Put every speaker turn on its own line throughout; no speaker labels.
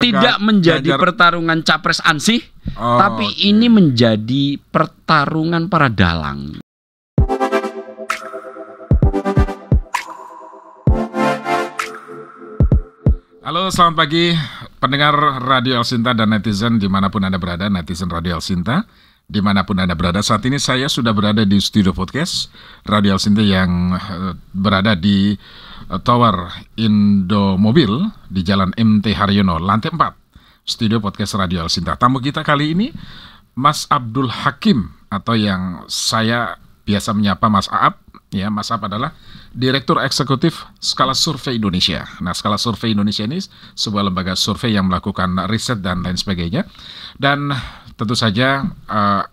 tidak menjadi pertarungan capres ansih, tapi ini menjadi pertarungan para dalang.
Halo, selamat pagi pendengar Radio El Sinta dan netizen dimanapun Anda berada, netizen Radio El Sinta dimanapun Anda berada. Saat ini saya sudah berada di studio podcast Radio El Sinta yang berada di Tower Indomobil di Jalan MT Haryono, lantai 4, studio podcast Radio El Sinta. Tamu kita kali ini Mas Abdul Hakim, atau yang saya biasa menyapa Mas Aap. Ya, Mas Aap adalah Direktur Eksekutif Skala Survei Indonesia. Nah, Skala Survei Indonesia ini sebuah lembaga survei yang melakukan riset dan lain sebagainya. Dan tentu saja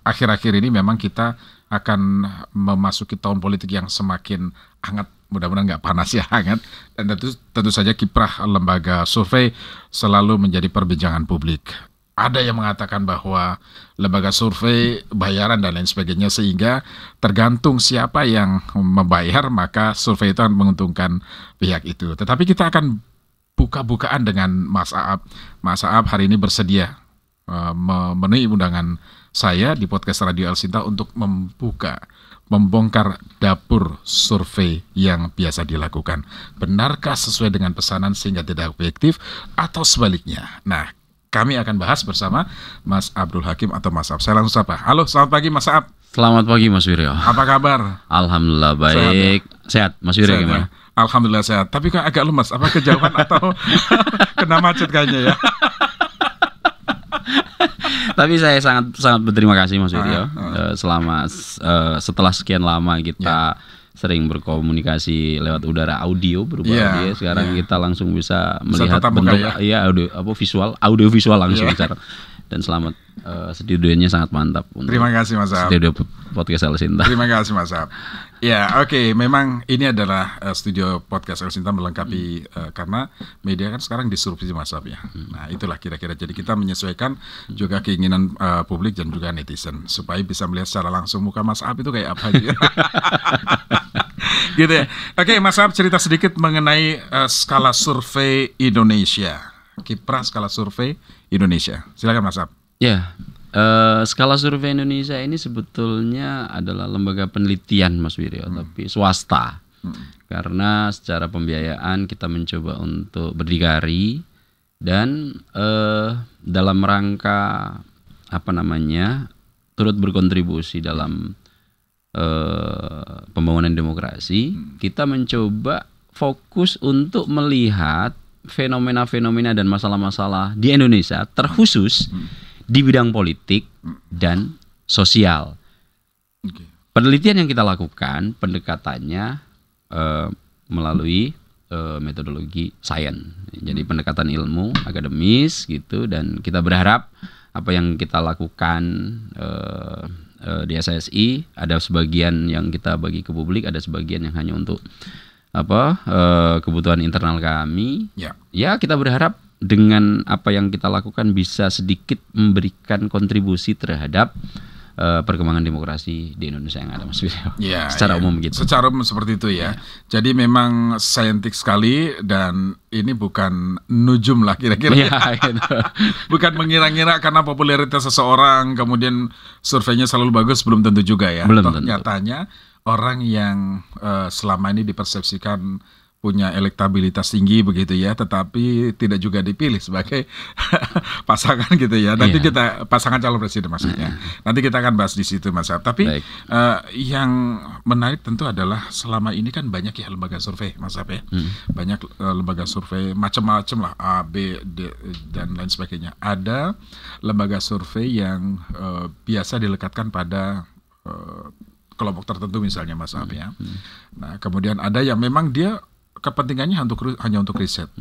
akhir-akhir ini memang kita akan memasuki tahun politik yang semakin hangat. Mudah-mudahan nggak panas ya, hangat. Dan tentu saja kiprah lembaga survei selalu menjadi perbincangan publik. Ada yang mengatakan bahwa lembaga survei bayaran dan lain sebagainya, sehingga tergantung siapa yang membayar maka survei itu akan menguntungkan pihak itu. Tetapi kita akan buka-bukaan dengan Mas Aap. Mas Aap hari ini bersedia memenuhi undangan saya di podcast Radio El Sinta untuk membongkar dapur survei yang biasa dilakukan. Benarkah sesuai dengan pesanan sehingga tidak objektif atau sebaliknya? Nah, kami akan bahas bersama Mas Abdul Hakim atau Mas Aap. Saya langsung sapa. Halo, selamat pagi Mas Aap.
Selamat pagi Mas Wiryo.
Apa kabar?
Alhamdulillah baik. Sehat Mas Wiryo gimana?
Ya? Alhamdulillah sehat. Tapi kok agak lemas. Apa kejauhan atau kena macet kayaknya ya?
Tapi saya sangat berterima kasih Mas Wiryo. Setelah sekian lama kita sering berkomunikasi lewat udara audio, audio. Sekarang kita langsung bisa melihat bentuk audio visual langsung secara. Dan selamat, studionya sangat mantap.
Terima kasih Mas Aap.
Studio podcast El Sinta.
Terima kasih Mas Aap. Ya, oke. Memang ini adalah studio podcast El Sinta melengkapi karena media kan sekarang disrupsi Mas Aap ya. Nah, itulah kira-kira. Jadi kita menyesuaikan juga keinginan publik dan juga netizen supaya bisa melihat secara langsung muka Mas Aap itu kayak apa gitu. Gitu ya. Oke, Mas Aap, cerita sedikit mengenai skala survei Indonesia. Kiprah skala survei Indonesia. Silakan Mas Aap.
Ya, skala survei Indonesia ini sebetulnya adalah lembaga penelitian Mas Wiryo, tapi swasta. Karena secara pembiayaan kita mencoba untuk berdikari dan dalam rangka turut berkontribusi dalam pembangunan demokrasi. Kita mencoba fokus untuk melihat fenomena-fenomena dan masalah-masalah di Indonesia, terkhusus di bidang politik dan sosial. Penelitian yang kita lakukan pendekatannya melalui metodologi sains. Jadi pendekatan ilmu akademis gitu, dan kita berharap apa yang kita lakukan di SSI, ada sebagian yang kita bagi ke publik, ada sebagian yang hanya untuk kebutuhan internal kami. Ya, kita berharap dengan apa yang kita lakukan bisa sedikit memberikan kontribusi terhadap perkembangan demokrasi di Indonesia yang ada Mas Wiryo. Secara umum gitu. Secara umum
seperti itu ya. Jadi memang saintik sekali, dan ini bukan nujum lah kira-kira. Gitu. Bukan mengira-ngira karena popularitas seseorang kemudian surveinya selalu bagus, belum tentu juga ya. Nyatanya orang yang selama ini dipersepsikan punya elektabilitas tinggi begitu ya, tetapi tidak juga dipilih sebagai pasangan gitu ya. Nanti kita pasangan calon presiden maksudnya. Nanti kita akan bahas di situ Mas Aap. Tapi yang menarik tentu adalah selama ini kan banyak ya lembaga survei Mas Aap ya. Banyak lembaga survei macam-macam lah, A, B, D dan lain sebagainya. Ada lembaga survei yang biasa dilekatkan pada kelompok tertentu misalnya Mas Aap ya. Nah, kemudian ada yang memang dia kepentingannya hanya untuk riset.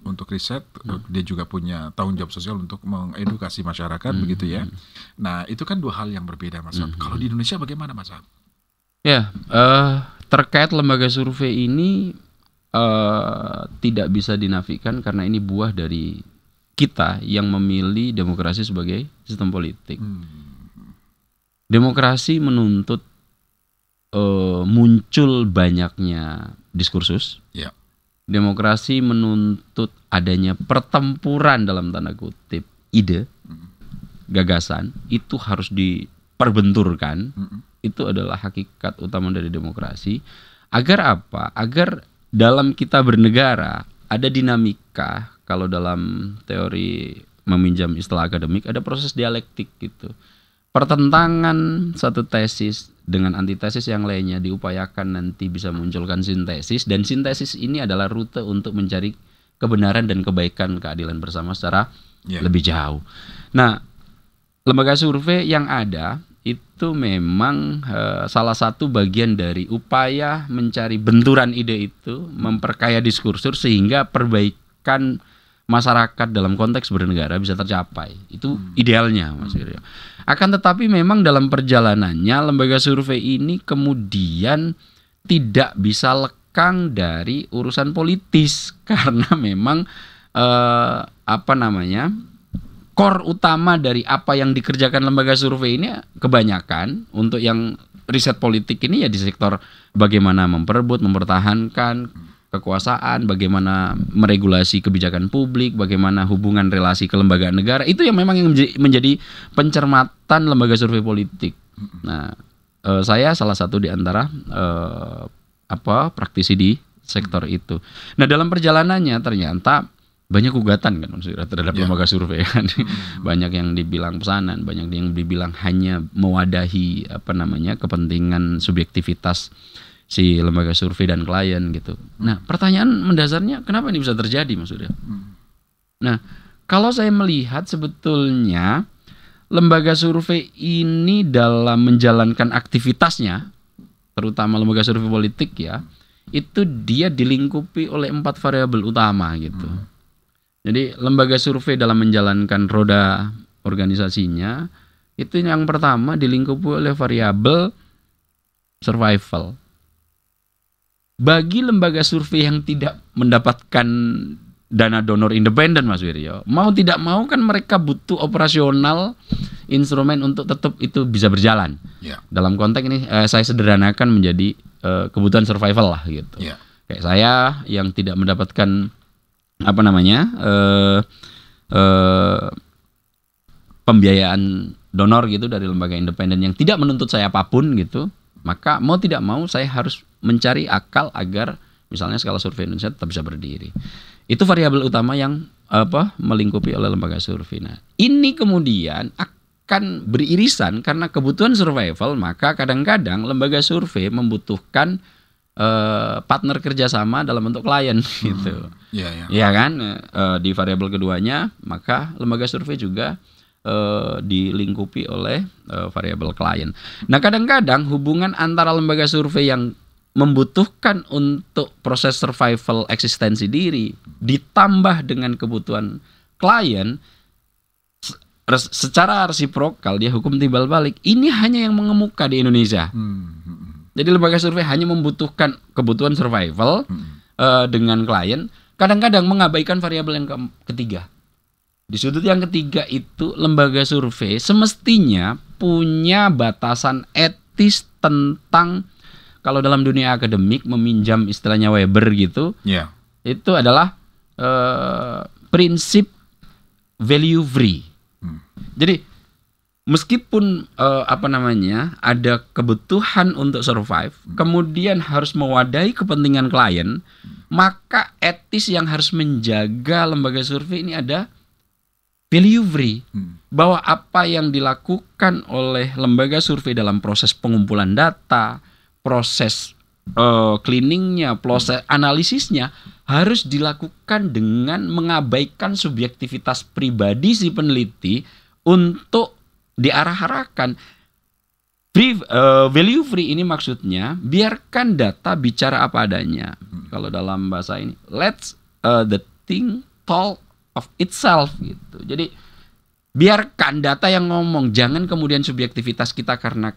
Untuk riset dia juga punya tanggung jawab sosial untuk mengedukasi masyarakat begitu ya. Nah, itu kan dua hal yang berbeda Mas Aap. Kalau di Indonesia bagaimana Mas Aap?
Ya, terkait lembaga survei ini tidak bisa dinafikan karena ini buah dari kita yang memilih demokrasi sebagai sistem politik. Demokrasi menuntut muncul banyaknya diskursus, Demokrasi menuntut adanya pertempuran dalam tanda kutip ide, gagasan, itu harus diperbenturkan. Itu adalah hakikat utama dari demokrasi. Agar apa? Agar dalam kita bernegara ada dinamika. Kalau dalam teori meminjam istilah akademik, ada proses dialektik gitu. Pertentangan satu tesis dengan antitesis yang lainnya diupayakan nanti bisa munculkan sintesis, dan sintesis ini adalah rute untuk mencari kebenaran dan kebaikan keadilan bersama secara lebih jauh. Nah, lembaga survei yang ada itu memang salah satu bagian dari upaya mencari benturan ide itu, memperkaya diskursus sehingga perbaikan masyarakat dalam konteks bernegara bisa tercapai. Itu idealnya, Mas Wiryo. Akan tetapi memang dalam perjalanannya lembaga survei ini kemudian tidak bisa lekang dari urusan politis karena memang core utama dari apa yang dikerjakan lembaga survei ini kebanyakan untuk yang riset politik ini ya di sektor bagaimana memperebut, mempertahankan kekuasaan, bagaimana meregulasi kebijakan publik, bagaimana hubungan relasi kelembagaan negara, itu yang memang yang menjadi pencermatan lembaga survei politik. Nah, saya salah satu di antara praktisi di sektor itu. Nah, dalam perjalanannya ternyata banyak gugatan kan terhadap lembaga survei kan. Banyak yang dibilang pesanan, banyak yang dibilang hanya mewadahi kepentingan subjektivitas si lembaga survei dan klien gitu. Nah, pertanyaan mendasarnya kenapa ini bisa terjadi, Mas Surya? Nah, kalau saya melihat sebetulnya lembaga survei ini dalam menjalankan aktivitasnya, terutama lembaga survei politik ya, itu dia dilingkupi oleh 4 variabel utama gitu. Jadi lembaga survei dalam menjalankan roda organisasinya itu yang pertama dilingkupi oleh variabel survival. Bagi lembaga survei yang tidak mendapatkan dana donor independen, Mas Wiryo, mau tidak mau kan mereka butuh operasional instrumen untuk tetap itu bisa berjalan. Dalam konteks ini saya sederhanakan menjadi kebutuhan survival lah gitu. Kayak saya yang tidak mendapatkan pembiayaan donor gitu dari lembaga independen yang tidak menuntut saya apapun gitu, maka mau tidak mau saya harus mencari akal agar misalnya skala survei Indonesia tetap bisa berdiri. Itu variabel utama yang melingkupi oleh lembaga survei. Nah, ini kemudian akan beririsan karena kebutuhan survival, maka kadang-kadang lembaga survei membutuhkan partner kerjasama dalam bentuk klien gitu. Iya kan? Di variabel keduanya, maka lembaga survei juga dilingkupi oleh variabel klien. Nah, kadang-kadang hubungan antara lembaga survei yang membutuhkan untuk proses survival eksistensi diri ditambah dengan kebutuhan klien secara resiprokal, dia hukum timbal balik. Ini hanya yang mengemuka di Indonesia. Jadi lembaga survei hanya membutuhkan kebutuhan survival dengan klien, kadang-kadang mengabaikan variabel yang ketiga. Di sudut yang ketiga itu lembaga survei semestinya punya batasan etis tentang, kalau dalam dunia akademik meminjam istilahnya Weber gitu, itu adalah prinsip value free. Jadi meskipun ada kebutuhan untuk survive, kemudian harus mewadahi kepentingan klien, maka etis yang harus menjaga lembaga survei ini ada value free. Bahwa apa yang dilakukan oleh lembaga survei dalam proses pengumpulan data, proses cleaningnya, proses analisisnya harus dilakukan dengan mengabaikan subjektivitas pribadi si peneliti untuk diarah-arahkan. Value free ini maksudnya biarkan data bicara apa adanya. Kalau dalam bahasa ini, let's the thing talk of itself gitu. Jadi biarkan data yang ngomong, jangan kemudian subjektivitas kita karena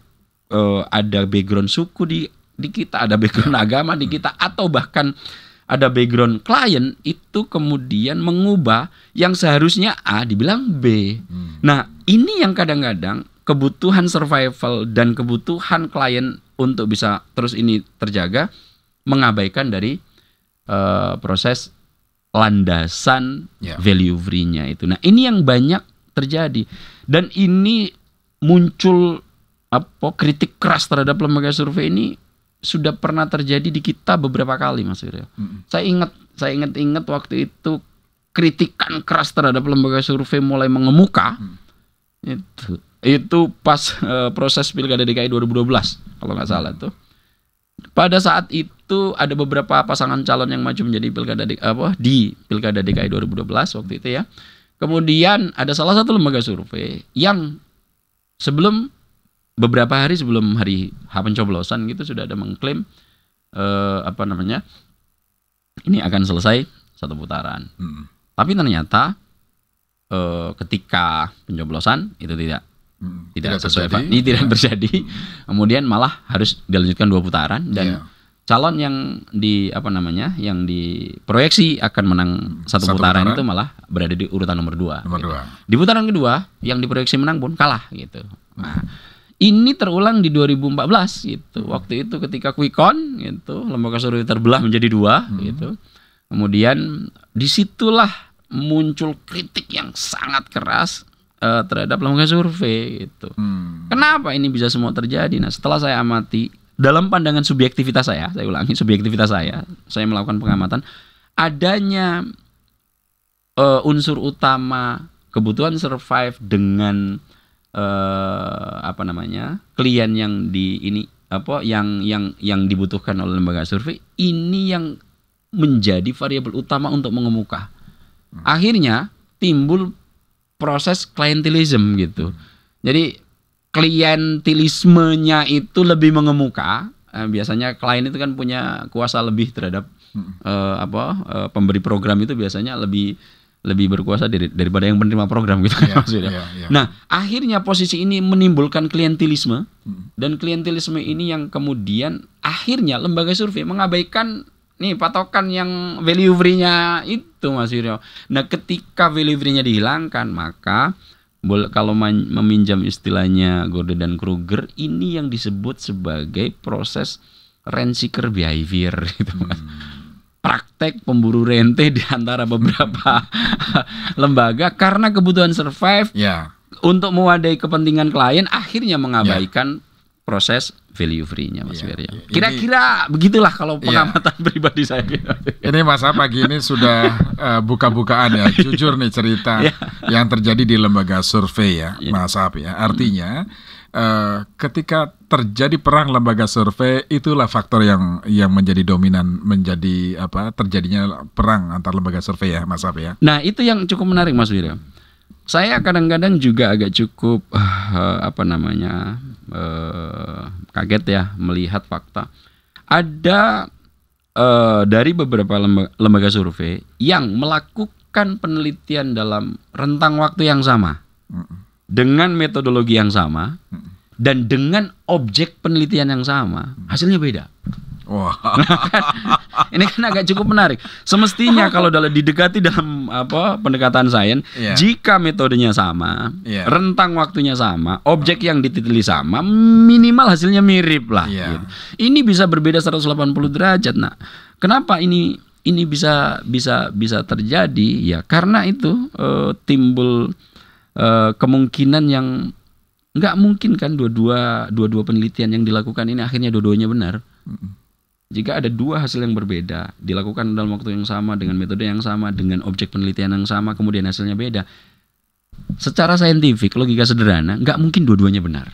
ada background suku di kita, ada background agama di kita, atau bahkan ada background klien itu kemudian mengubah yang seharusnya A dibilang B. Nah, ini yang kadang-kadang kebutuhan survival dan kebutuhan klien untuk bisa terus ini terjaga mengabaikan dari proses landasan
Ya.
value free-nya itu. Nah, ini yang banyak terjadi dan ini muncul kritik keras terhadap lembaga survei ini sudah pernah terjadi di kita beberapa kali, Mas Wiryo. Saya ingat waktu itu kritikan keras terhadap lembaga survei mulai mengemuka. Itu pas proses Pilkada DKI 2012 kalau nggak salah tuh. Pada saat itu ada beberapa pasangan calon yang maju menjadi di Pilkada DKI 2012 waktu itu ya. Kemudian ada salah satu lembaga survei yang beberapa hari sebelum hari H pencoblosan gitu sudah ada mengklaim ini akan selesai satu putaran. Tapi ternyata ketika pencoblosan itu tidak sesuai
terjadi.
ini tidak terjadi. Kemudian malah harus dilanjutkan 2 putaran dan calon yang yang diproyeksi akan menang satu putaran itu malah berada di urutan nomor 2. Di putaran kedua yang diproyeksi menang pun kalah gitu. Nah, ini terulang di 2014 gitu. Waktu itu ketika quick count gitu, lembaga survei terbelah menjadi 2 gitu. Kemudian disitulah muncul kritik yang sangat keras terhadap lembaga survei gitu. Kenapa ini bisa semua terjadi? Nah, setelah saya amati dalam pandangan subjektivitas saya ulangi subjektivitas saya melakukan pengamatan adanya unsur utama kebutuhan survive dengan klien yang yang dibutuhkan oleh lembaga survei ini yang menjadi variabel utama untuk mengemuka. Akhirnya timbul proses klientelisme gitu. Jadi klientelismenya itu lebih mengemuka. Biasanya klien itu kan punya kuasa lebih terhadap pemberi program itu biasanya lebih berkuasa daripada yang menerima program gitu kan maksudnya. Nah, akhirnya posisi ini menimbulkan klientelisme dan klientelisme ini yang kemudian akhirnya lembaga survei mengabaikan patokan yang value free-nya itu, Mas Wiryo. Nah, ketika value free-nya dihilangkan, maka kalau meminjam istilahnya Gordon dan Kruger, ini yang disebut sebagai proses rent seeker behavior gitu, Mas. Praktek pemburu rente di antara beberapa lembaga karena kebutuhan survive untuk mewadai kepentingan klien akhirnya mengabaikan proses value free-nya, Mas Wiryo. Kira-kira begitulah kalau pengamatan pribadi saya.
Ini Mas pagi ini sudah buka-bukaan ya, jujur nih cerita yang terjadi di lembaga survei ya, Mas Ap ya. Artinya ketika terjadi perang lembaga survei itulah faktor yang menjadi dominan menjadi terjadinya perang antar lembaga survei ya, Mas Ap ya.
Nah, itu yang cukup menarik, Mas Wiryo. Saya kadang-kadang juga agak cukup kaget ya melihat fakta. Ada dari beberapa lembaga survei yang melakukan penelitian dalam rentang waktu yang sama, dengan metodologi yang sama, dan dengan objek penelitian yang sama, hasilnya beda.
Wah.
Ini kan agak cukup menarik. Semestinya kalau didekati dalam pendekatan sains, jika metodenya sama, rentang waktunya sama, objek yang diteliti sama, minimal hasilnya mirip lah. Gitu. Ini bisa berbeda 180 derajat. Nah, kenapa ini bisa terjadi? Ya karena itu timbul kemungkinan yang nggak mungkin kan dua-dua penelitian yang dilakukan ini akhirnya dua-duanya benar. Jika ada 2 hasil yang berbeda dilakukan dalam waktu yang sama dengan metode yang sama dengan objek penelitian yang sama kemudian hasilnya beda, secara saintifik logika sederhana nggak mungkin dua-duanya benar.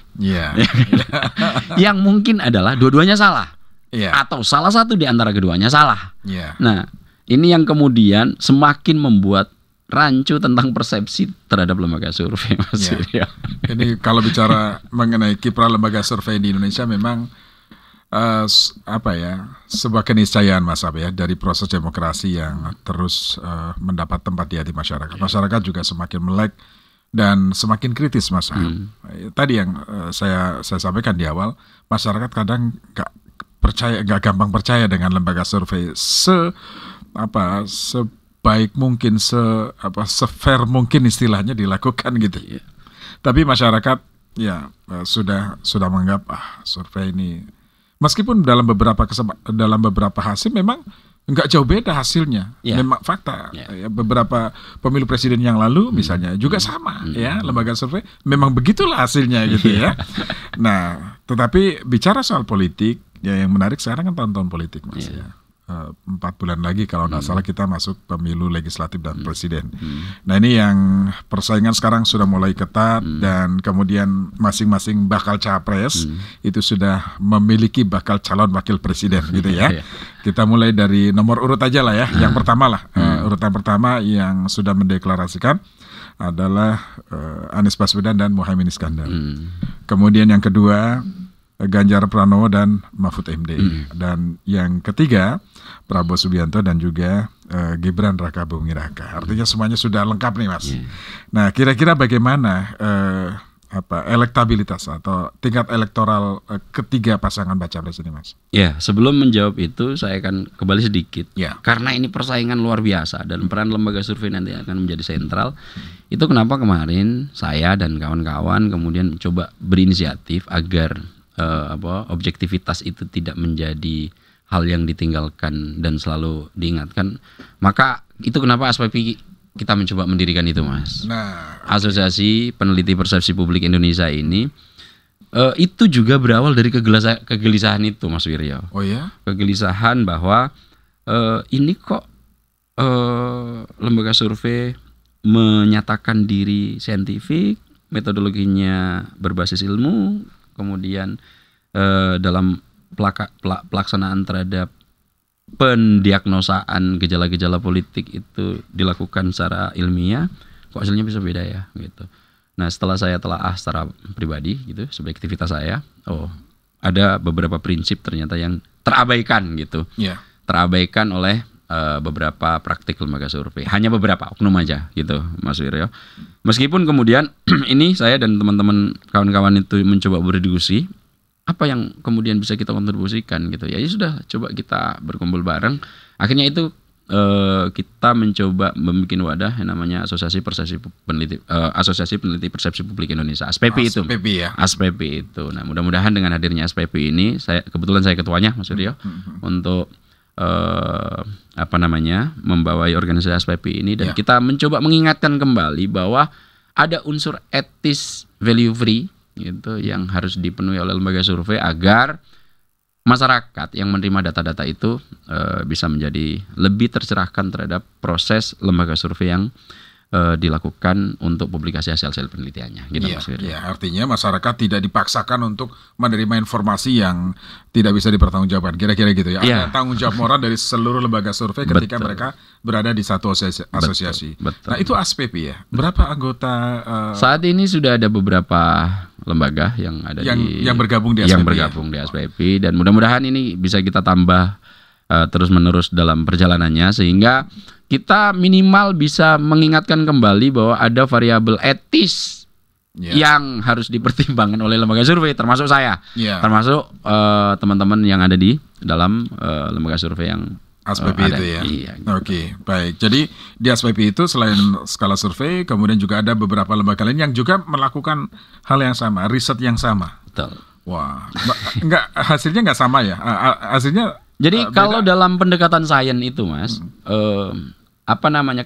Yang mungkin adalah dua-duanya salah atau salah satu di antara keduanya salah. Nah, ini yang kemudian semakin membuat rancu tentang persepsi terhadap lembaga survei, Mas Wiryo.
Ini kalau bicara mengenai kiprah lembaga survei di Indonesia memang sebuah keniscayaan, Mas Ab ya, dari proses demokrasi yang terus mendapat tempat di hati masyarakat. Masyarakat juga semakin melek dan semakin kritis, Mas Ab. Tadi yang saya sampaikan di awal, masyarakat kadang nggak gampang percaya dengan lembaga survei sebaik mungkin, se-fair mungkin istilahnya dilakukan gitu. Tapi masyarakat sudah menganggap survei ini, meskipun dalam beberapa hasil memang nggak jauh beda hasilnya. Memang fakta. Ya, beberapa pemilu presiden yang lalu misalnya juga sama ya, lembaga survei memang begitulah hasilnya gitu ya. Nah, tetapi bicara soal politik, ya yang menarik sekarang kan tahun-tahun politik Mas ya. 4 bulan lagi kalau nggak salah kita masuk pemilu legislatif dan presiden. Nah ini yang persaingan sekarang sudah mulai ketat dan kemudian masing-masing bakal capres itu sudah memiliki bakal calon wakil presiden gitu ya. Kita mulai dari nomor urut aja lah ya. Yang pertama lah, urutan pertama yang sudah mendeklarasikan adalah Anies Baswedan dan Muhaimin Iskandar. Kemudian yang kedua Ganjar Pranowo dan Mahfud MD. Dan yang ketiga Prabowo Subianto dan juga Gibran Raka Buming Raka. Artinya semuanya sudah lengkap nih Mas. Nah kira-kira bagaimana elektabilitas atau tingkat elektoral ketiga pasangan baca pres ini Mas?
Ya, sebelum menjawab itu saya akan kembali sedikit. Karena ini persaingan luar biasa dan peran lembaga survei nanti akan menjadi sentral. Itu kenapa kemarin saya dan kawan-kawan kemudian coba berinisiatif agar objektivitas itu tidak menjadi hal yang ditinggalkan dan selalu diingatkan. Maka itu kenapa ASPPI kita mencoba mendirikan itu Mas.
Nah,
Asosiasi Peneliti Persepsi Publik Indonesia ini itu juga berawal dari kegelisahan itu Mas Wiryo.
Oh ya?
Kegelisahan bahwa ini kok lembaga survei menyatakan diri saintifik, metodologinya berbasis ilmu, kemudian dalam pelaksanaan terhadap pendiagnosaan gejala-gejala politik itu dilakukan secara ilmiah, kok hasilnya bisa beda ya gitu. Nah setelah saya telaah secara pribadi gitu, subjektivitas saya, ada beberapa prinsip ternyata yang terabaikan gitu, terabaikan oleh beberapa praktik lembaga survei, hanya beberapa oknum aja gitu Mas Wiryo. Meskipun kemudian ini saya dan teman-teman kawan-kawan itu mencoba berdiskusi, apa yang kemudian bisa kita kontribusikan gitu ya, sudah coba kita berkumpul bareng. Akhirnya itu kita mencoba membuat wadah yang namanya Asosiasi Peneliti Persepsi Publik Indonesia, ASPPI itu. ASPPI itu. Nah mudah-mudahan dengan hadirnya ASPPI ini, kebetulan saya ketuanya Mas Wiryo, untuk membawai organisasi ASPPI ini, dan kita mencoba mengingatkan kembali bahwa ada unsur etis value free gitu yang harus dipenuhi oleh lembaga survei agar masyarakat yang menerima data-data itu bisa menjadi lebih tercerahkan terhadap proses lembaga survei yang dilakukan untuk publikasi hasil penelitiannya gitu Mas Wiryo.
Artinya masyarakat tidak dipaksakan untuk menerima informasi yang tidak bisa dipertanggungjawabkan, kira-kira gitu ya. Ada tanggung jawab moral dari seluruh lembaga survei ketika mereka berada di satu asosiasi.
Betul.
Nah itu ASPPI ya. Berapa anggota?
Saat ini sudah ada beberapa lembaga yang ada
yang bergabung di
ASPPI, dan mudah-mudahan ini bisa kita tambah terus-menerus dalam perjalanannya, sehingga kita minimal bisa mengingatkan kembali bahwa ada variabel etis yang harus dipertimbangkan oleh lembaga survei, termasuk saya, termasuk teman-teman yang ada di dalam lembaga survei yang
ASPPI itu ya. Oke, baik. Jadi di ASPPI itu selain skala survei, kemudian juga ada beberapa lembaga lain yang juga melakukan hal yang sama, riset yang sama.
Betul.
Wah, hasilnya nggak sama ya? Hasilnya.
Jadi kalau dalam pendekatan sains itu Mas,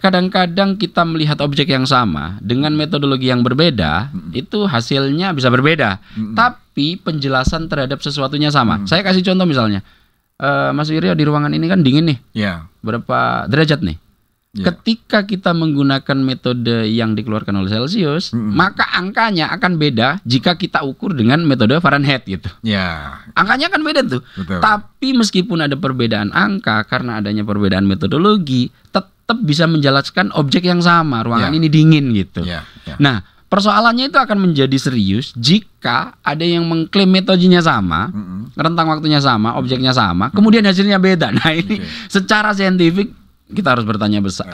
kadang-kadang kita melihat objek yang sama dengan metodologi yang berbeda, itu hasilnya bisa berbeda, tapi penjelasan terhadap sesuatunya sama. Saya kasih contoh misalnya, Mas Wiryo, di ruangan ini kan dingin nih, berapa derajat nih? Ketika kita menggunakan metode yang dikeluarkan oleh Celsius, maka angkanya akan beda jika kita ukur dengan metode Fahrenheit gitu. Angkanya akan beda tuh.
Betul.
Tapi meskipun ada perbedaan angka, karena adanya perbedaan metodologi, tetap bisa menjelaskan objek yang sama. Ruangan ini dingin gitu. Nah, persoalannya itu akan menjadi serius jika ada yang mengklaim metodenya sama, rentang waktunya sama, objeknya sama, kemudian hasilnya beda. Nah ini secara saintifik kita harus bertanya besar,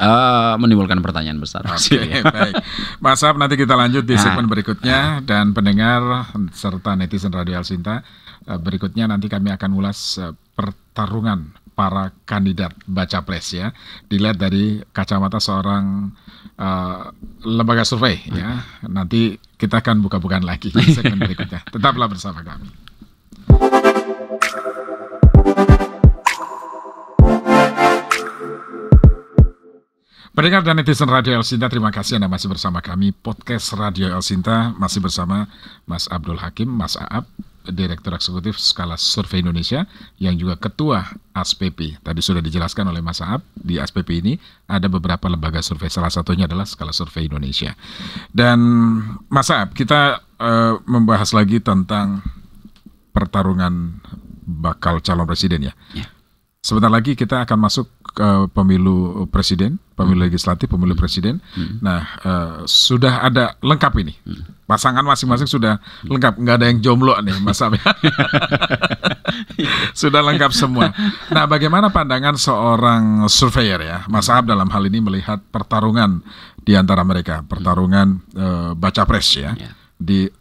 menimbulkan pertanyaan besar.
Baik. Mas Ab, nanti kita lanjut di segmen berikutnya, dan pendengar serta netizen Radio El Sinta, berikutnya nanti kami akan ulas pertarungan para kandidat baca pres ya, dilihat dari kacamata seorang lembaga survei ya. Nanti kita akan buka-bukaan lagi di segmen berikutnya. Tetaplah bersama kami. Pendengar dan netizen Radio El Sinta, terima kasih Anda masih bersama kami. Podcast Radio El Sinta masih bersama Mas Abdul Hakim, Mas Aap, Direktur Eksekutif Skala Survei Indonesia, yang juga Ketua ASPP. Tadi sudah dijelaskan oleh Mas Aap, di ASPP ini ada beberapa lembaga survei, salah satunya adalah Skala Survei Indonesia. Dan Mas Aap, kita membahas lagi tentang pertarungan bakal calon presiden ya. Sebentar lagi kita akan masuk ke pemilu presiden, pemilu legislatif, pemilu presiden. Nah, sudah ada lengkap ini. Pasangan masing-masing sudah lengkap, nggak ada yang jomblo nih, Mas Ab. Sudah lengkap semua. Nah, bagaimana pandangan seorang surveyor ya, Mas Ab dalam hal ini melihat pertarungan di antara mereka, pertarungan baca pres ya.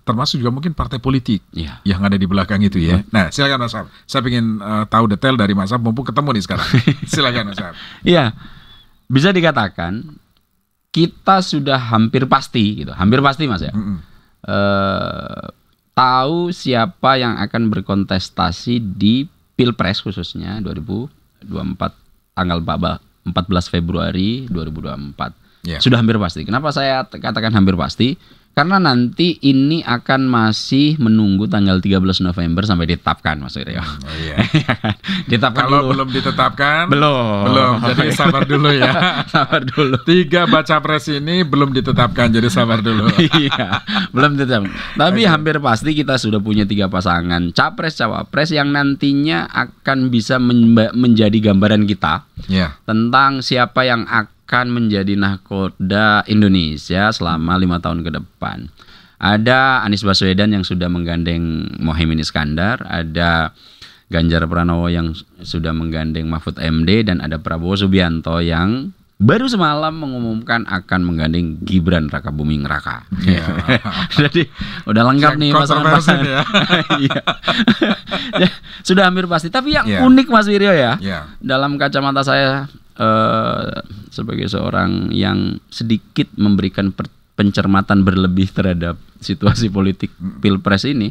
Termasuk juga mungkin partai politik yang ada di belakang itu ya. Nah, silakan Mas Ab. Saya ingin tahu detail dari Mas Ab, mumpung ketemu nih sekarang. Silakan Mas Ab.
Iya, bisa dikatakan kita sudah hampir pasti gitu, hampir pasti Mas ya. Tahu siapa yang akan berkontestasi di Pilpres khususnya 2024 tanggal 14 Februari 2024. Sudah hampir pasti. Kenapa saya katakan hampir pasti? Karena nanti ini akan masih menunggu tanggal 13 November sampai ditetapkan, Mas Rio. Ditetapkan
kalau
dulu.
Belum ditetapkan?
Belum.
Jadi sabar dulu ya.
Sabar dulu.
3 baca pres ini belum ditetapkan, jadi sabar dulu.
Iya, belum ditetapkan. Tapi hampir pasti kita sudah punya 3 pasangan capres cawapres yang nantinya akan bisa menjadi gambaran kita tentang siapa yang akan menjadi nahkoda Indonesia selama 5 tahun ke depan. Ada Anies Baswedan yang sudah menggandeng Mohaimin Iskandar, ada Ganjar Pranowo yang sudah menggandeng Mahfud MD, dan ada Prabowo Subianto yang baru semalam mengumumkan akan menggandeng Gibran Rakabuming Raka. Jadi udah lengkap nih pasangan-pasangan. Sudah hampir pasti. Tapi yang unik Mas Wiryo ya, dalam kacamata saya sebagai seorang yang sedikit memberikan pencermatan berlebih terhadap situasi politik Pilpres ini,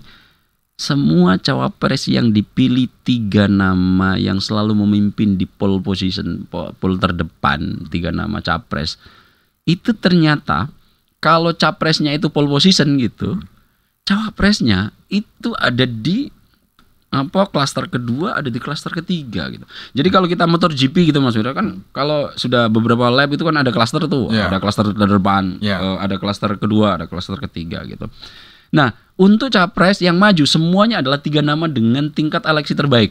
semua cawapres yang dipilih 3 nama yang selalu memimpin di pole position, pole terdepan, 3 nama capres itu ternyata kalau capresnya itu pole position gitu, cawapresnya itu ada di klaster kedua, ada di klaster ketiga gitu. Jadi kalau kita motor GP gitu Mas Wira, kan kalau sudah beberapa lap itu kan ada klaster tuh, ada klaster terdepan, ada klaster kedua, ada klaster ketiga gitu. Nah, untuk capres yang maju semuanya adalah 3 nama dengan tingkat eleksi terbaik.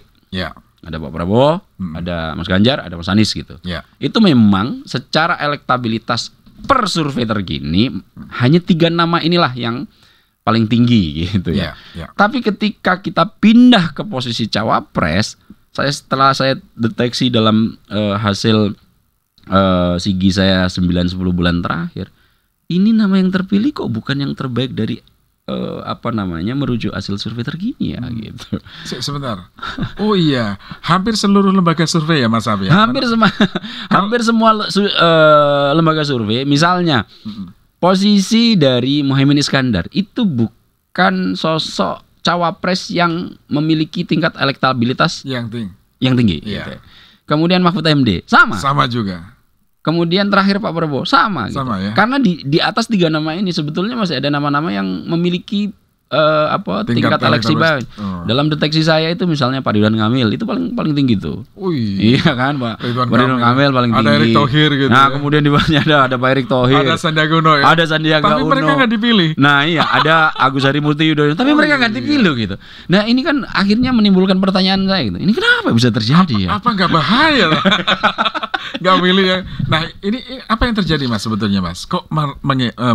Ada Pak Prabowo, ada Mas Ganjar, ada Mas Anies gitu. Itu memang secara elektabilitas per survei terkini hanya 3 nama inilah yang paling tinggi gitu ya. Tapi ketika kita pindah ke posisi cawapres, setelah saya deteksi dalam hasil sigi saya 9-10 bulan terakhir, ini nama yang terpilih kok bukan yang terbaik dari merujuk hasil survei terkini ya gitu.
Sebentar. Oh iya, hampir seluruh lembaga survei ya Mas Abi.
Hampir semua lembaga survei, misalnya posisi dari Mohaimin Iskandar itu bukan sosok cawapres yang memiliki tingkat elektabilitas yang tinggi. Gitu. Kemudian Mahfud MD sama juga. Kemudian terakhir Pak Prabowo sama gitu. Ya? Karena di atas 3 nama ini sebetulnya masih ada nama-nama yang memiliki tingkat eleksi baik. Dalam deteksi saya itu misalnya Pak Ridwan Kamil itu paling tinggi tuh. Iya kan Pak Ridwan Kamil paling tinggi.
Ada Erick Thohir gitu.
Nah kemudian di bawahnya ada Pak Erick Thohir.
Ada Sandiaga Uno ya.
Ada Sandiaga Uno.
Tapi mereka nggak dipilih.
Nah iya, ada Agus Harimurti Yudhoyono. Tapi mereka nggak dipilih gitu. Nah ini kan akhirnya menimbulkan pertanyaan saya gitu. Ini kenapa bisa terjadi ya?
Apa nggak bahaya? Nggak milih ya. Nah ini apa yang terjadi Mas sebetulnya Mas? Kok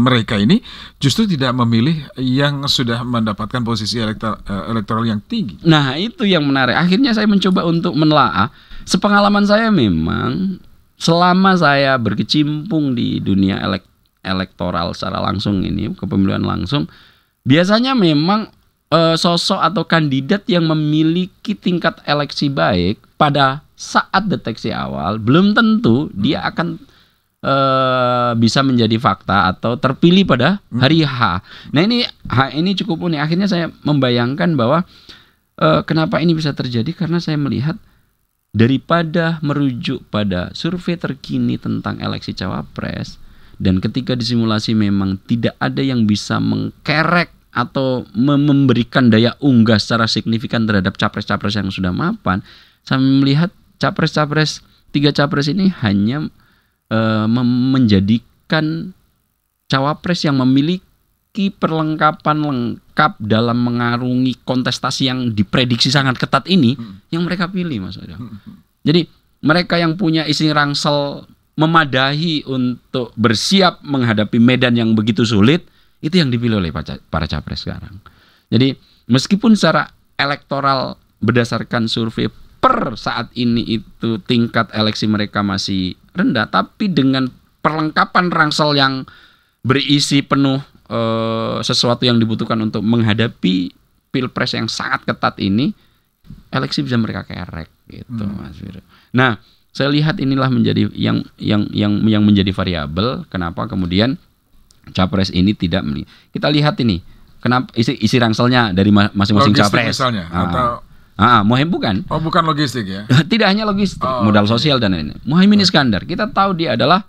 mereka ini justru tidak memilih yang sudah mendapatkan posisi elektoral yang tinggi?
Nah itu yang menarik. Akhirnya saya mencoba untuk menelaah. Sepengalaman saya memang selama saya berkecimpung di dunia elektoral secara langsung ini, kepemilihan langsung, biasanya memang sosok atau kandidat yang memiliki tingkat eleksi baik pada saat deteksi awal belum tentu dia akan bisa menjadi fakta atau terpilih pada hari H. Nah ini cukup unik. Akhirnya saya membayangkan bahwa kenapa ini bisa terjadi, karena saya melihat daripada merujuk pada survei terkini tentang eleksi cawapres, dan ketika disimulasi memang tidak ada yang bisa mengkerek atau memberikan daya unggah secara signifikan terhadap capres-capres yang sudah mapan, saya melihat capres-capres, 3 capres ini hanya menjadikan cawapres yang memiliki perlengkapan lengkap dalam mengarungi kontestasi yang diprediksi sangat ketat ini yang mereka pilih, Mas Aryo. Jadi mereka yang punya isi rangsel memadahi untuk bersiap menghadapi medan yang begitu sulit, itu yang dipilih oleh para capres sekarang. Jadi meskipun secara elektoral berdasarkan survei per saat ini itu tingkat eleksi mereka masih rendah, tapi dengan perlengkapan rangsel yang berisi penuh sesuatu yang dibutuhkan untuk menghadapi pilpres yang sangat ketat ini, eleksi bisa mereka kerek gitu, Mas Fir. Nah, saya lihat inilah menjadi yang menjadi variabel kenapa kemudian capres ini tidak kita lihat ini kenapa isi rangselnya dari masing-masing
logistik
capres
misalnya atau
Mohaimin bukan.
Oh, bukan logistik ya.
Tidak hanya logistik, modal sosial dan lain-lain. Mohaimin Iskandar, kita tahu dia adalah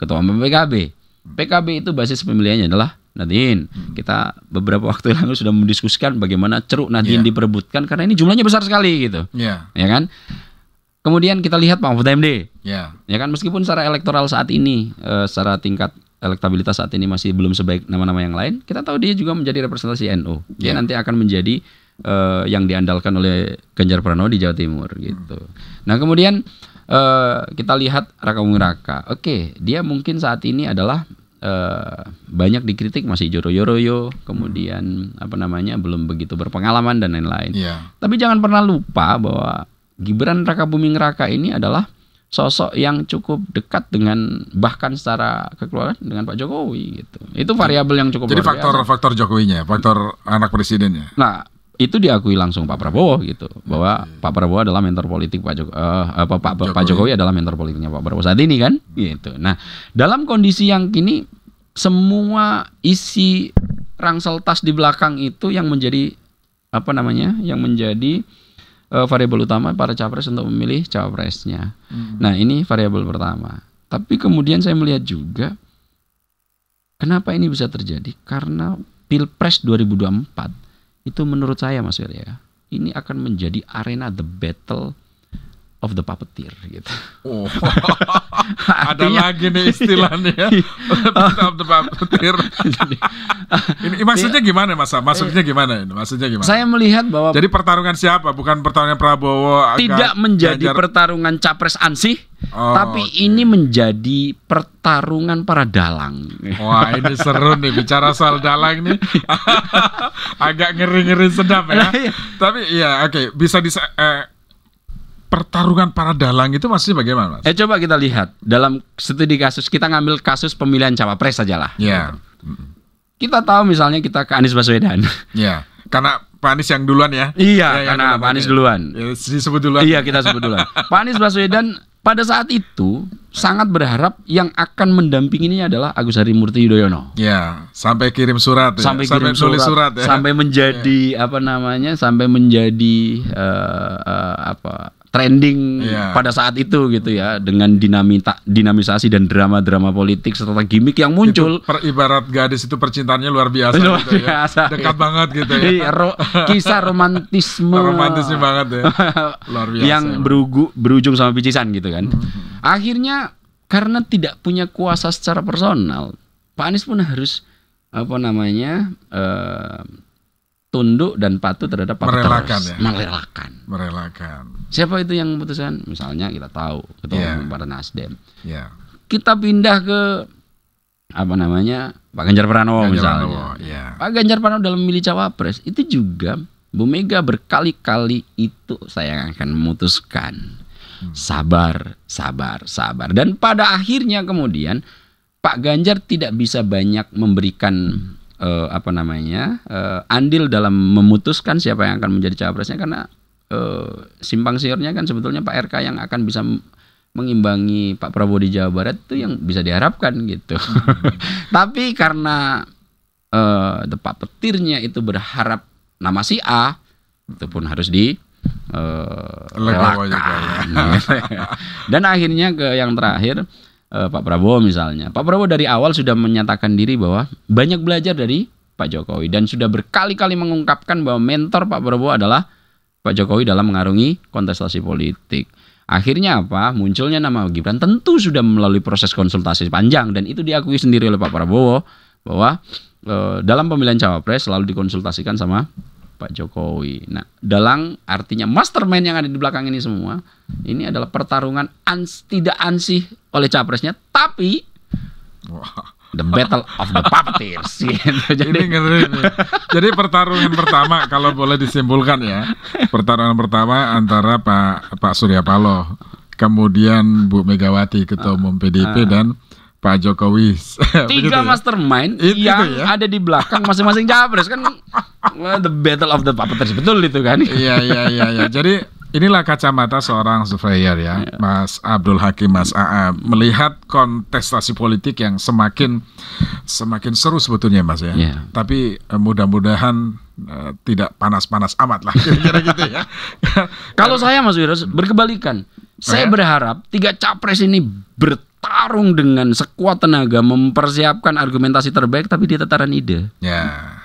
ketua umum PKB. PKB itu basis pemilihannya adalah Nahdien. Kita beberapa waktu lalu sudah mendiskusikan bagaimana ceruk Nahdien diperebutkan karena ini jumlahnya besar sekali gitu. Ya kan? Kemudian kita lihat Pak Mahfud MD. Ya kan, meskipun secara elektoral saat ini secara tingkat elektabilitas saat ini masih belum sebaik nama-nama yang lain, kita tahu dia juga menjadi representasi NU. Dia nanti akan menjadi yang diandalkan oleh Ganjar Pranowo di Jawa Timur gitu. Nah, kemudian kita lihat Raka Buming Raka. Oke, dia mungkin saat ini adalah banyak dikritik, masih joro-joroyo, kemudian belum begitu berpengalaman dan lain-lain. Tapi jangan pernah lupa bahwa Gibran Raka Buming Raka ini adalah sosok yang cukup dekat dengan bahkan secara kekeluargaan dengan Pak Jokowi gitu. Itu variabel yang cukup.
Jadi faktor Jokowinya, faktor anak presidennya.
Nah, itu diakui langsung Pak Prabowo gitu, bahwa Pak Prabowo adalah mentor politik Pak Jokowi adalah mentor politiknya Pak Prabowo saat ini kan gitu. Nah, dalam kondisi yang kini semua isi rangsel tas di belakang itu yang menjadi yang menjadi variabel utama para capres untuk memilih cawapresnya. Nah, ini variabel pertama. Tapi kemudian saya melihat juga kenapa ini bisa terjadi? Karena Pilpres 2024 itu menurut saya, Mas Wirya, ini akan menjadi arena the battle of the puppeteer gitu.
Oh. Ada lagi nih istilahnya. Battle of the puppeteer. Ini maksudnya gimana, Mas? Maksudnya gimana? Saya
melihat bahwa
jadi pertarungan siapa? Bukan pertarungan Prabowo.
Tidak menjadi pertarungan capres ansih, tapi ini menjadi pertarungan para dalang.
Wah, ini seru nih bicara soal dalang nih. Agak ngeri-ngeri sedap ya. Tapi ya oke, bisa pertarungan para dalang itu maksudnya bagaimana, Mas?
Coba kita lihat dalam studi kasus, kita ngambil kasus pemilihan cawapres sajalah.
Iya.
Kita tahu misalnya kita ke Anies Baswedan.
Iya. Karena Pak Anies yang duluan ya.
Iya, karena Pak Anies duluan.
Ya, disebut duluan.
Iya, kita sebut duluan. Pak Anies Baswedan pada saat itu sangat berharap yang akan mendampinginya adalah Agus Harimurti Yudhoyono.
Ya, sampai kirim surat ya.
Sampai tulis surat ya. Sampai menjadi sampai menjadi trending pada saat itu gitu ya, dengan dinamisasi dan drama-drama politik serta gimmick yang muncul.
Ibarat gadis itu percintaannya luar biasa gitu ya. Dekat banget gitu ya.
Kisah romantisme
banget ya. Luar biasa.
Yang berujung sama picisan gitu kan. Akhirnya karena tidak punya kuasa secara personal, Pak Anies pun harus tunduk dan patuh terhadap
merelakan.
Siapa itu yang memutuskan? Misalnya kita tahu ketua umum Partai Nasdem. Kita pindah ke Pak Ganjar Pranowo misalnya. Pak Ganjar Pranowo dalam memilih cawapres itu juga Bu Mega berkali-kali itu saya akan memutuskan. Sabar. Dan pada akhirnya kemudian Pak Ganjar tidak bisa banyak memberikan andil dalam memutuskan siapa yang akan menjadi cawapresnya karena simpang siurnya kan sebetulnya Pak RK yang akan bisa mengimbangi Pak Prabowo di Jawa Barat itu yang bisa diharapkan gitu. Tapi karena the puppeteernya itu berharap nama si A, itu pun harus
Legowo juga ya.
Dan akhirnya ke yang terakhir Pak Prabowo misalnya. Pak Prabowo dari awal sudah menyatakan diri bahwa banyak belajar dari Pak Jokowi dan sudah berkali-kali mengungkapkan bahwa mentor Pak Prabowo adalah Pak Jokowi dalam mengarungi kontestasi politik. Akhirnya apa? Munculnya nama Gibran tentu sudah melalui proses konsultasi panjang dan itu diakui sendiri oleh Pak Prabowo bahwa dalam pemilihan cawapres selalu dikonsultasikan sama Pak Jokowi. Nah, dalam artinya mastermind yang ada di belakang ini semua, ini adalah pertarungan tidak ansih oleh capresnya, tapi the battle of the puppeteers. Gitu.
Jadi pertarungan pertama kalau boleh disimpulkan ya, pertarungan pertama antara Pak Surya Paloh, kemudian Bu Megawati Ketua Umum PDIP dan Pak Jokowi.
3 mastermind yang ada di belakang masing-masing capres kan. The battle of the puppeteers, betul itu kan?
Iya. Jadi inilah kacamata seorang surveyor ya, Mas Abdul Hakim, Mas AA, melihat kontestasi politik yang semakin seru sebetulnya Mas ya. Tapi mudah-mudahan tidak panas-panas amat lah kira-kira gitu ya.
Kalau saya Mas Wiro berkebalikan. Saya berharap 3 capres ini bertarung dengan sekuat tenaga mempersiapkan argumentasi terbaik tapi di tataran ide.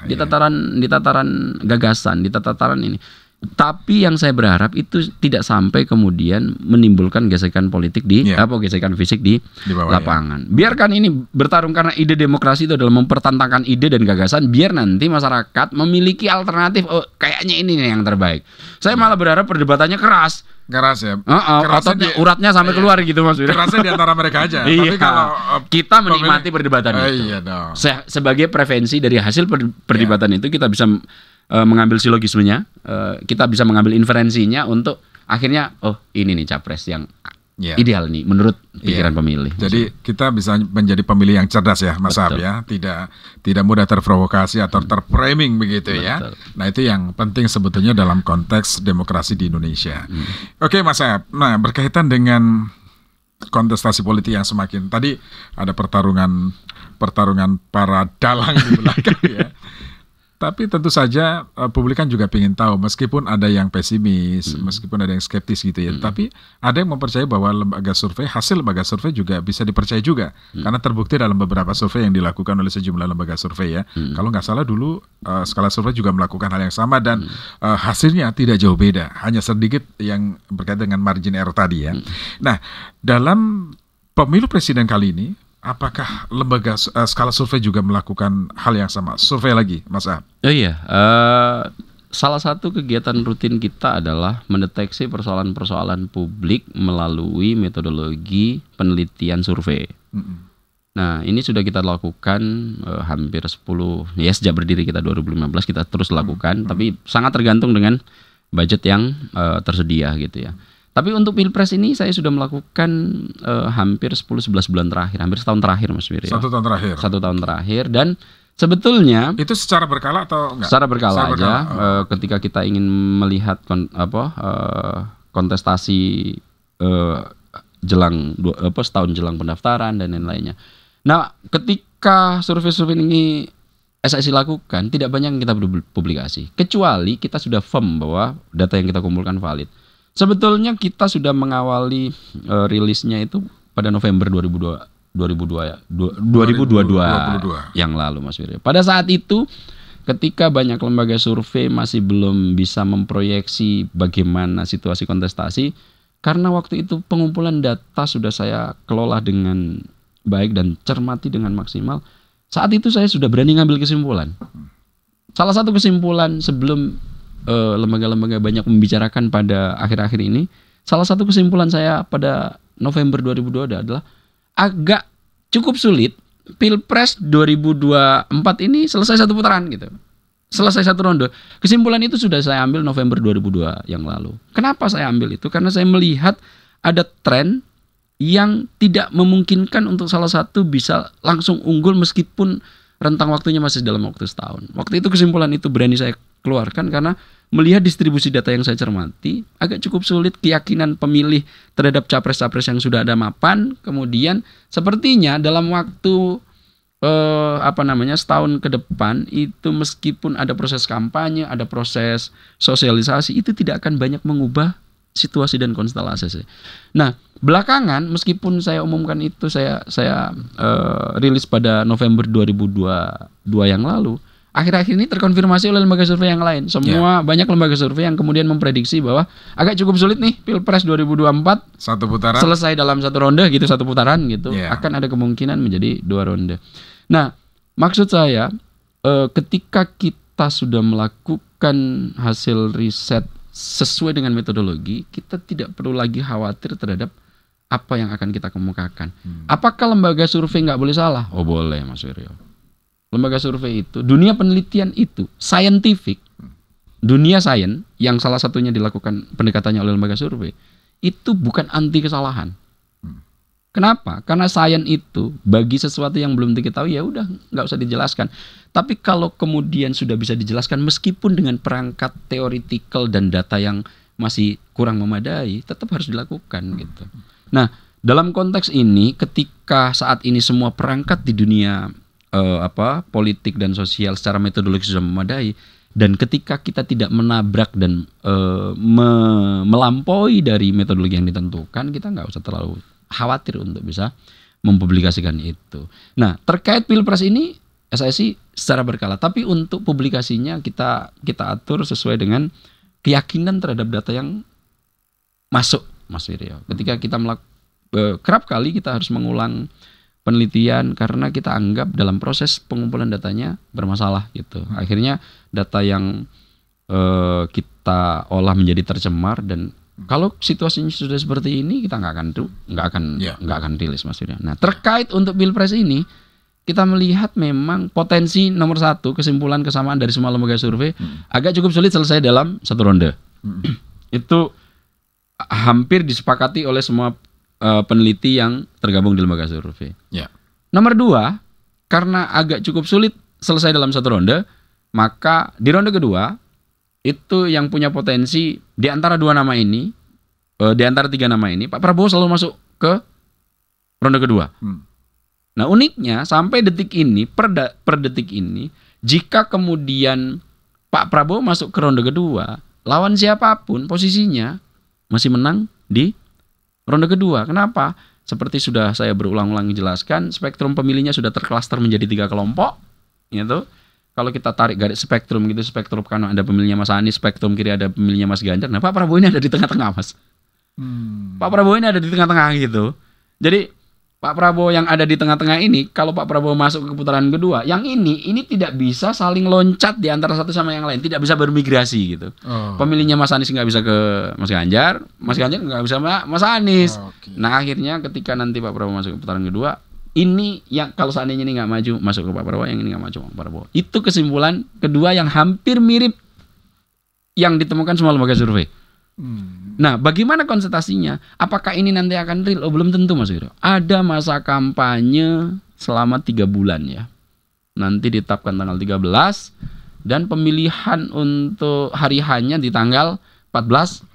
Di tataran gagasan, di tataran ini. Tapi yang saya berharap itu tidak sampai kemudian menimbulkan gesekan politik gesekan fisik di lapangan. Biarkan ini bertarung karena ide demokrasi itu adalah mempertentangkan ide dan gagasan. Biar nanti masyarakat memiliki alternatif. Oh, kayaknya ini nih yang terbaik. Saya malah berharap perdebatannya keras ya. Uratnya sampai keluar gitu Mas.
Kerasnya di antara mereka aja.
Tapi kalau kita menikmati perdebatan itu. Sebagai prevensi dari hasil perdebatan itu kita bisa mengambil silogismenya, kita bisa mengambil inferensinya untuk akhirnya ini nih capres yang ideal nih menurut pikiran pemilih.
Jadi kita bisa menjadi pemilih yang cerdas ya Mas Ab ya, tidak mudah terprovokasi atau terframing begitu ya. Nah itu yang penting sebetulnya dalam konteks demokrasi di Indonesia. Oke Mas Ab, nah berkaitan dengan kontestasi politik yang semakin tadi ada pertarungan para dalang di belakang ya. Tapi tentu saja publik kan juga ingin tahu, meskipun ada yang pesimis, meskipun ada yang skeptis gitu ya, tapi ada yang mempercayai bahwa hasil lembaga survei juga bisa dipercaya juga, karena terbukti dalam beberapa survei yang dilakukan oleh sejumlah lembaga survei ya. Kalau nggak salah dulu skala survei juga melakukan hal yang sama dan hasilnya tidak jauh beda, hanya sedikit yang berkaitan dengan margin error tadi ya. Nah, dalam pemilu presiden kali ini, apakah lembaga skala survei juga melakukan hal yang sama? Survei lagi, Mas Ab?
Salah satu kegiatan rutin kita adalah mendeteksi persoalan-persoalan publik melalui metodologi penelitian survei. Nah, ini sudah kita lakukan hampir 10, ya sejak berdiri kita 2015 kita terus lakukan, tapi sangat tergantung dengan budget yang tersedia gitu ya. Tapi untuk Pilpres ini saya sudah melakukan hampir 10-11 bulan terakhir, hampir setahun terakhir Mas Wiri.
1 tahun terakhir.
1 tahun terakhir dan sebetulnya
itu secara berkala atau enggak?
Secara berkala aja. Ketika kita ingin melihat kontestasi setahun jelang pendaftaran dan lain-lainnya. Nah, ketika survei-survei ini SSI lakukan, tidak banyak yang kita publikasi, kecuali kita sudah firm bahwa data yang kita kumpulkan valid. Sebetulnya kita sudah mengawali rilisnya itu pada November 2022 yang lalu Mas Wiri. Pada saat itu ketika banyak lembaga survei masih belum bisa memproyeksi bagaimana situasi kontestasi, karena waktu itu pengumpulan data sudah saya kelola dengan baik dan cermati dengan maksimal. Saat itu saya sudah berani ngambil kesimpulan. Salah satu kesimpulan sebelum lembaga-lembaga banyak membicarakan pada akhir-akhir ini, salah satu kesimpulan saya pada November 2022 adalah agak cukup sulit Pilpres 2024 ini selesai satu putaran gitu. Selesai satu ronde. Kesimpulan itu sudah saya ambil November 2022 yang lalu. Kenapa saya ambil itu? Karena saya melihat ada tren yang tidak memungkinkan untuk salah satu bisa langsung unggul meskipun rentang waktunya masih dalam waktu setahun. Waktu itu kesimpulan itu berani saya keluarkan karena melihat distribusi data yang saya cermati, agak cukup sulit keyakinan pemilih terhadap capres-capres yang sudah ada mapan. Kemudian sepertinya dalam waktu setahun ke depan itu meskipun ada proses kampanye, ada proses sosialisasi, itu tidak akan banyak mengubah situasi dan konstelasi. Nah, belakangan meskipun saya umumkan itu saya rilis pada November 2022 yang lalu, akhir-akhir ini terkonfirmasi oleh lembaga survei yang lain. Banyak lembaga survei yang kemudian memprediksi bahwa agak cukup sulit nih Pilpres 2024
satu putaran
selesai dalam satu ronde gitu, satu putaran gitu. Akan ada kemungkinan menjadi 2 ronde. Nah, maksud saya ketika kita sudah melakukan hasil riset sesuai dengan metodologi, kita tidak perlu lagi khawatir terhadap apa yang akan kita kemukakan. Apakah lembaga survei nggak boleh salah? Oh boleh, Mas Wiryo. Lembaga survei itu, dunia penelitian itu, scientific, dunia sains yang salah satunya dilakukan pendekatannya oleh lembaga survei, itu bukan anti kesalahan. Kenapa? Karena sains itu bagi sesuatu yang belum diketahui ya udah nggak usah dijelaskan. Tapi kalau kemudian sudah bisa dijelaskan meskipun dengan perangkat teoretikal dan data yang masih kurang memadai, tetap harus dilakukan gitu. Nah, dalam konteks ini, ketika saat ini semua perangkat di dunia politik dan sosial secara metodologis sudah memadai, dan ketika kita tidak menabrak dan melampaui dari metodologi yang ditentukan, kita nggak usah terlalu khawatir untuk bisa mempublikasikan itu. Nah, terkait Pilpres ini SSI secara berkala, tapi untuk publikasinya kita atur sesuai dengan keyakinan terhadap data yang masuk, Mas Wiryo. Ketika kita kerap kali kita harus mengulang penelitian karena kita anggap dalam proses pengumpulan datanya bermasalah gitu. Akhirnya data yang kita olah menjadi tercemar, dan kalau situasinya sudah seperti ini kita nggak akan rilis, Mas Wiryo. Nah, terkait untuk Pilpres ini kita melihat memang potensi nomor 1, kesimpulan kesamaan dari semua lembaga survei agak cukup sulit selesai dalam 1 ronde. Itu hampir disepakati oleh semua peneliti yang tergabung di lembaga survei. Nomor 2, karena agak cukup sulit selesai dalam 1 ronde, maka di ronde kedua itu yang punya potensi di antara 2 nama ini, di antara 3 nama ini, Pak Prabowo selalu masuk ke ronde kedua. Nah, uniknya sampai detik ini, per detik ini, jika kemudian Pak Prabowo masuk ke ronde kedua, lawan siapapun posisinya masih menang di ronde kedua. Kenapa? Seperti sudah saya berulang-ulang jelaskan, spektrum pemilihnya sudah terklaster menjadi 3 kelompok. Gitu. Kalau kita tarik garis spektrum gitu, spektrum kanan ada pemilihnya Mas Anies, spektrum kiri ada pemilihnya Mas Ganjar. Nah, Pak Prabowo ini ada di tengah-tengah, Mas. Pak Prabowo ini ada di tengah-tengah gitu. Jadi Pak Prabowo yang ada di tengah-tengah ini, kalau Pak Prabowo masuk ke putaran kedua, yang ini tidak bisa saling loncat di antara satu sama yang lain, tidak bisa bermigrasi gitu. Pemilihnya Mas Anies nggak bisa ke Mas Ganjar nggak bisa Mas Anies. Nah, akhirnya ketika nanti Pak Prabowo masuk ke putaran kedua, ini yang kalau seandainya ini nggak maju masuk ke Pak Prabowo, yang ini nggak maju ke Pak Prabowo. Itu kesimpulan kedua yang hampir mirip yang ditemukan semua lembaga survei. Nah, bagaimana konsultasinya? Apakah ini nanti akan real? Oh, belum tentu, Mas Wiryo. Ada masa kampanye selama 3 bulan ya. Nanti ditetapkan tanggal 13 dan pemilihan untuk hari H-nya di tanggal 14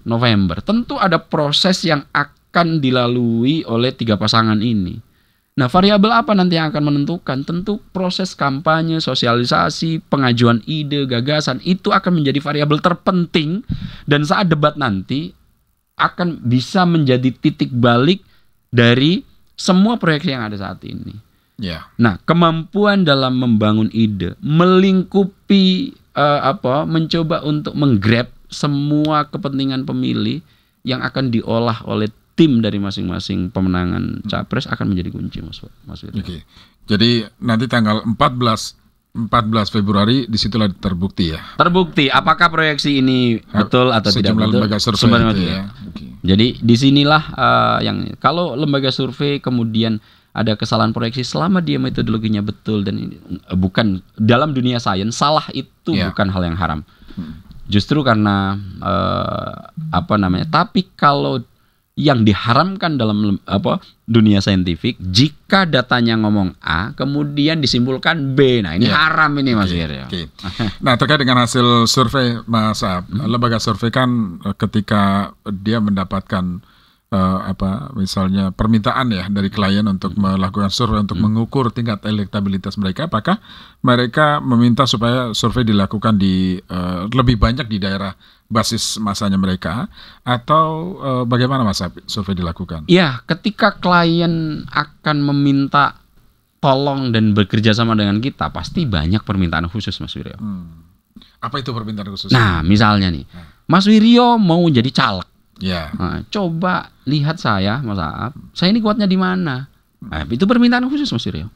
November. Tentu ada proses yang akan dilalui oleh 3 pasangan ini. Nah, variabel apa nanti yang akan menentukan? Tentu proses kampanye, sosialisasi, pengajuan ide, gagasan, itu akan menjadi variabel terpenting, dan saat debat nanti akan bisa menjadi titik balik dari semua proyek yang ada saat ini. Nah, kemampuan dalam membangun ide, melingkupi mencoba untuk menggrab semua kepentingan pemilih yang akan diolah oleh tim dari masing-masing pemenangan capres akan menjadi kunci, Mas Wiryo.
Jadi nanti tanggal 14 Februari disitulah terbukti ya.
Terbukti apakah proyeksi ini betul atau tidak betul. Jadi disinilah yang kalau lembaga survei kemudian ada kesalahan proyeksi selama dia metodologinya betul dan ini, bukan dalam dunia sains, salah itu bukan hal yang haram. Justru karena tapi kalau yang diharamkan dalam dunia saintifik, jika datanya ngomong A kemudian disimpulkan B, nah ini haram ini, Mas Wiryo.
Nah, terkait dengan hasil survei, Mas Ab, lembaga survei kan ketika dia mendapatkan misalnya permintaan ya dari klien untuk melakukan survei untuk mengukur tingkat elektabilitas mereka, apakah mereka meminta supaya survei dilakukan di lebih banyak di daerah basis masanya mereka, atau bagaimana Mas survei dilakukan?
Ya, ketika klien akan meminta tolong dan bekerja sama dengan kita, pasti banyak permintaan khusus, Mas Wiryo.
Apa itu permintaan khusus?
Nah, misalnya nih, Mas Wiryo mau jadi caleg.
Ya.
Nah, coba lihat saya, Mas Aap, saya ini kuatnya di mana? Nah, itu permintaan khusus, Mas Wiryo.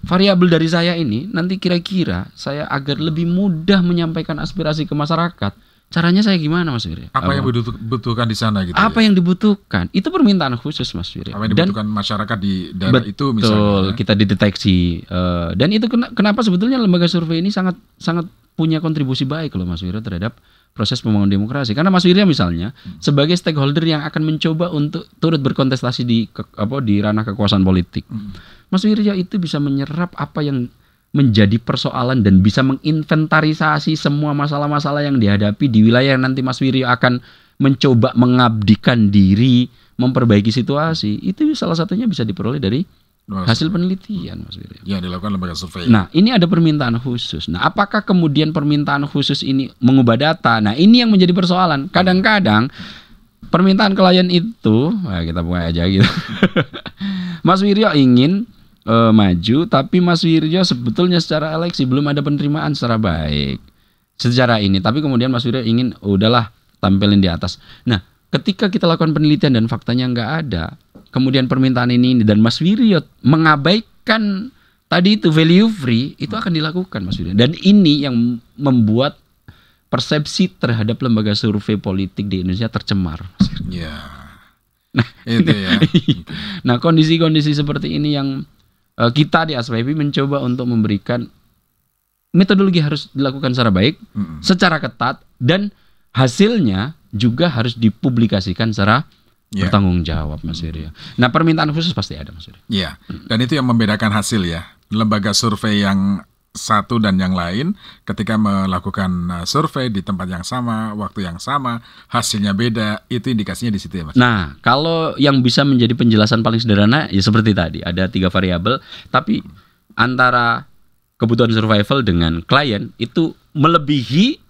Variabel dari saya ini nanti kira-kira saya agar lebih mudah menyampaikan aspirasi ke masyarakat. Caranya saya gimana, Mas Wiryo?
Apa yang dibutuhkan di sana gitu?
Apa yang dibutuhkan? Itu permintaan khusus, Mas Wiryo.
Apa yang dibutuhkan masyarakat di daerah itu misalnya?
Betul, kita dideteksi. Dan itu kenapa sebetulnya lembaga survei ini sangat punya kontribusi baik loh, Mas Wiryo, terhadap proses pembangunan demokrasi. Karena Mas Wiryo misalnya sebagai stakeholder yang akan mencoba untuk turut berkontestasi di ranah kekuasaan politik. Mas Wiryo itu bisa menyerap apa yang menjadi persoalan dan bisa menginventarisasi semua masalah-masalah yang dihadapi di wilayah yang nanti Mas Wiryo akan mencoba mengabdikan diri, memperbaiki situasi. Itu salah satunya bisa diperoleh dari hasil penelitian, Mas Wiryo.
Ya, dilakukan lembaga survei.
Nah, ini ada permintaan khusus. Nah, apakah kemudian permintaan khusus ini mengubah data? Nah, ini yang menjadi persoalan. Kadang-kadang permintaan klien itu, kita buka aja gitu. Mas Wiryo ingin maju, tapi Mas Wiryo sebetulnya secara eleksi belum ada penerimaan secara baik. Secara ini, tapi kemudian Mas Wiryo ingin, udahlah tampilin di atas. Nah, ketika kita lakukan penelitian dan faktanya nggak ada, kemudian permintaan ini dan Mas Wiryo mengabaikan tadi itu value free, itu akan dilakukan, Mas Wiryo. Dan ini yang membuat persepsi terhadap lembaga survei politik di Indonesia tercemar, Mas Wiryo.
Ya. Nah, itu ya.
Nah, kondisi-kondisi seperti ini yang kita di ASPIP mencoba untuk memberikan metodologi harus dilakukan secara baik, secara ketat, dan hasilnya juga harus dipublikasikan secara bertanggung jawab, Mas Wiryo. Nah, permintaan khusus pasti ada, Mas Wiryo.
Iya, dan itu yang membedakan hasil ya. Lembaga survei yang satu dan yang lain ketika melakukan survei di tempat yang sama, waktu yang sama, hasilnya beda, itu indikasinya di situ ya, Mas.
Nah, kalau yang bisa menjadi penjelasan paling sederhana ya seperti tadi, ada 3 variabel, tapi antara kebutuhan survival dengan klien itu melebihi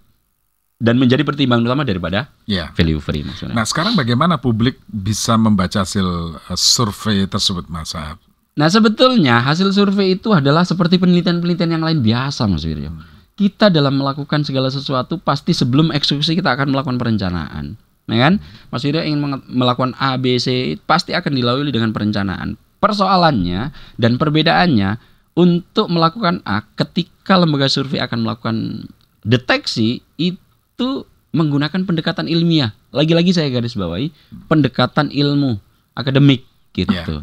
dan menjadi pertimbangan utama daripada value free, maksudnya.
Nah, sekarang bagaimana publik bisa membaca hasil survei tersebut, Mas Aap?
Nah, sebetulnya hasil survei itu adalah seperti penelitian-penelitian yang lain biasa, Mas Wiryo. Kita dalam melakukan segala sesuatu pasti sebelum eksekusi kita akan melakukan perencanaan, ya kan? Mas Wiryo ingin melakukan A, B, C, pasti akan dilalui dengan perencanaan. Persoalannya dan perbedaannya untuk melakukan A, ketika lembaga survei akan melakukan deteksi itu menggunakan pendekatan ilmiah. Lagi-lagi saya garis bawahi pendekatan ilmu akademik gitu.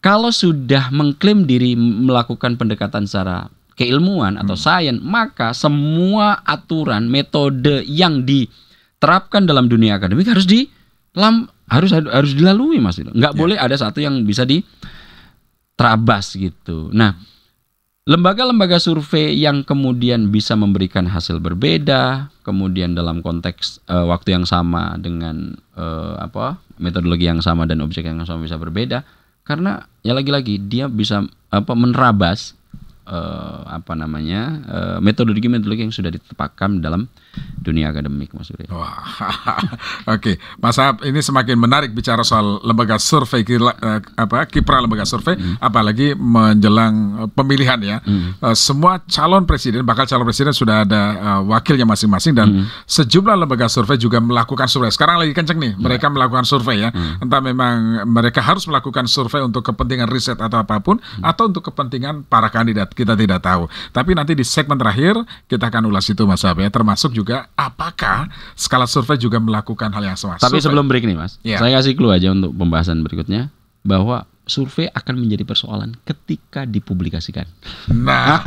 Kalau sudah mengklaim diri melakukan pendekatan secara keilmuan atau sains, maka semua aturan, metode yang diterapkan dalam dunia akademik harus dilalui, Mas. Nggak boleh ada satu yang bisa diterabas gitu. Nah, lembaga-lembaga survei yang kemudian bisa memberikan hasil berbeda, kemudian dalam konteks waktu yang sama dengan metodologi yang sama dan objek yang sama bisa berbeda. Karena ya lagi-lagi dia bisa menerabas metodologi yang sudah ditetapkan dalam dunia akademik, Mas Wiryo.
Oke, Mas Aap, ini semakin menarik bicara soal lembaga survei, kiprah lembaga survei, apalagi menjelang pemilihan ya. Semua calon presiden, bakal calon presiden sudah ada wakilnya masing-masing, dan sejumlah lembaga survei juga melakukan survei. Sekarang lagi kenceng nih, mereka melakukan survei ya. Entah memang mereka harus melakukan survei untuk kepentingan riset atau apapun, atau untuk kepentingan para kandidat, kita tidak tahu. Tapi nanti di segmen terakhir kita akan ulas itu, Mas Aap ya, termasuk juga apakah skala survei juga melakukan hal yang sama.
Tapi sebelum break nih, Mas, saya kasih clue aja untuk pembahasan berikutnya, bahwa survei akan menjadi persoalan ketika dipublikasikan. Nah,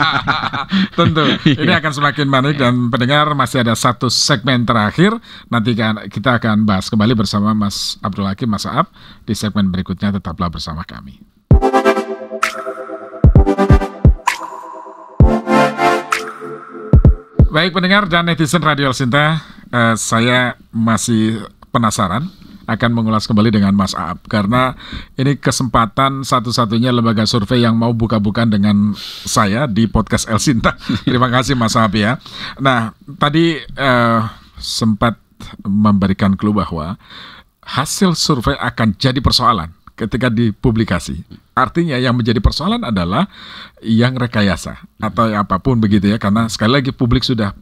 tentu ini akan semakin menarik, dan pendengar masih ada satu segmen terakhir. Nanti kita akan bahas kembali bersama Mas Abdul Hakim, Mas Aap di segmen berikutnya. Tetaplah bersama kami. Baik pendengar dan netizen Radio El Sinta, saya masih penasaran akan mengulas kembali dengan Mas Aap, karena ini kesempatan satu-satunya lembaga survei yang mau buka-bukaan dengan saya di podcast El Sinta. Terima kasih Mas Aap ya. Nah, tadi sempat memberikan clue bahwa hasil survei akan jadi persoalan ketika dipublikasi. Artinya yang menjadi persoalan adalah yang rekayasa atau apapun begitu ya, karena sekali lagi publik sudah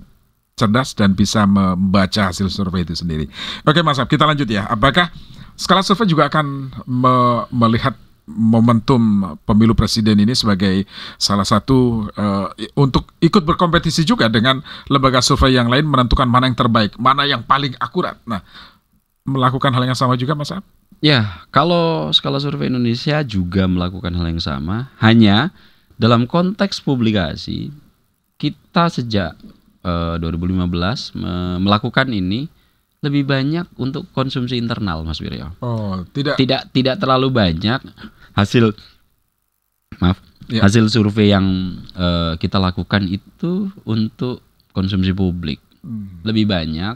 cerdas dan bisa membaca hasil survei itu sendiri. Oke Mas Aap, kita lanjut ya. Apakah skala survei juga akan melihat momentum pemilu presiden ini sebagai salah satu untuk ikut berkompetisi juga dengan lembaga survei yang lain menentukan mana yang terbaik, mana yang paling akurat. Nah, melakukan hal yang sama juga Mas Aap?
Ya, kalau skala survei Indonesia juga melakukan hal yang sama, hanya dalam konteks publikasi kita sejak 2015 melakukan ini lebih banyak untuk konsumsi internal, Mas Wiryo.
Oh, tidak
terlalu banyak hasil hasil survei yang kita lakukan itu untuk konsumsi publik. Lebih banyak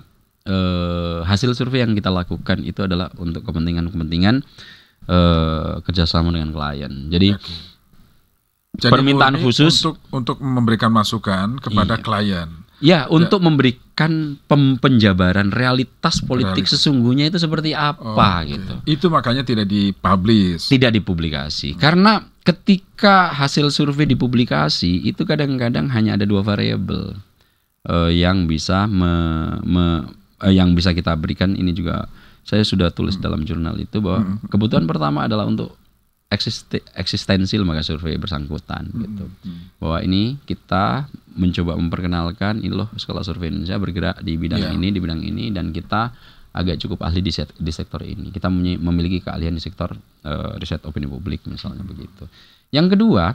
hasil survei yang kita lakukan itu adalah untuk kepentingan kerjasama dengan klien. Jadi permintaan khusus
untuk memberikan masukan kepada klien.
Ya, untuk memberikan penjabaran realitas politik sesungguhnya itu seperti apa gitu.
Itu makanya tidak dipublish.
Tidak dipublikasi. Karena ketika hasil survei dipublikasi itu kadang-kadang hanya ada dua variabel yang bisa yang bisa kita berikan. Ini juga saya sudah tulis dalam jurnal itu bahwa kebutuhan pertama adalah untuk eksistensi lembaga survei bersangkutan gitu. Bahwa ini kita mencoba memperkenalkan ini loh skala survei Indonesia bergerak di bidang ini dan kita agak cukup ahli di sektor ini. Kita memiliki keahlian di sektor riset opini publik misalnya begitu. Yang kedua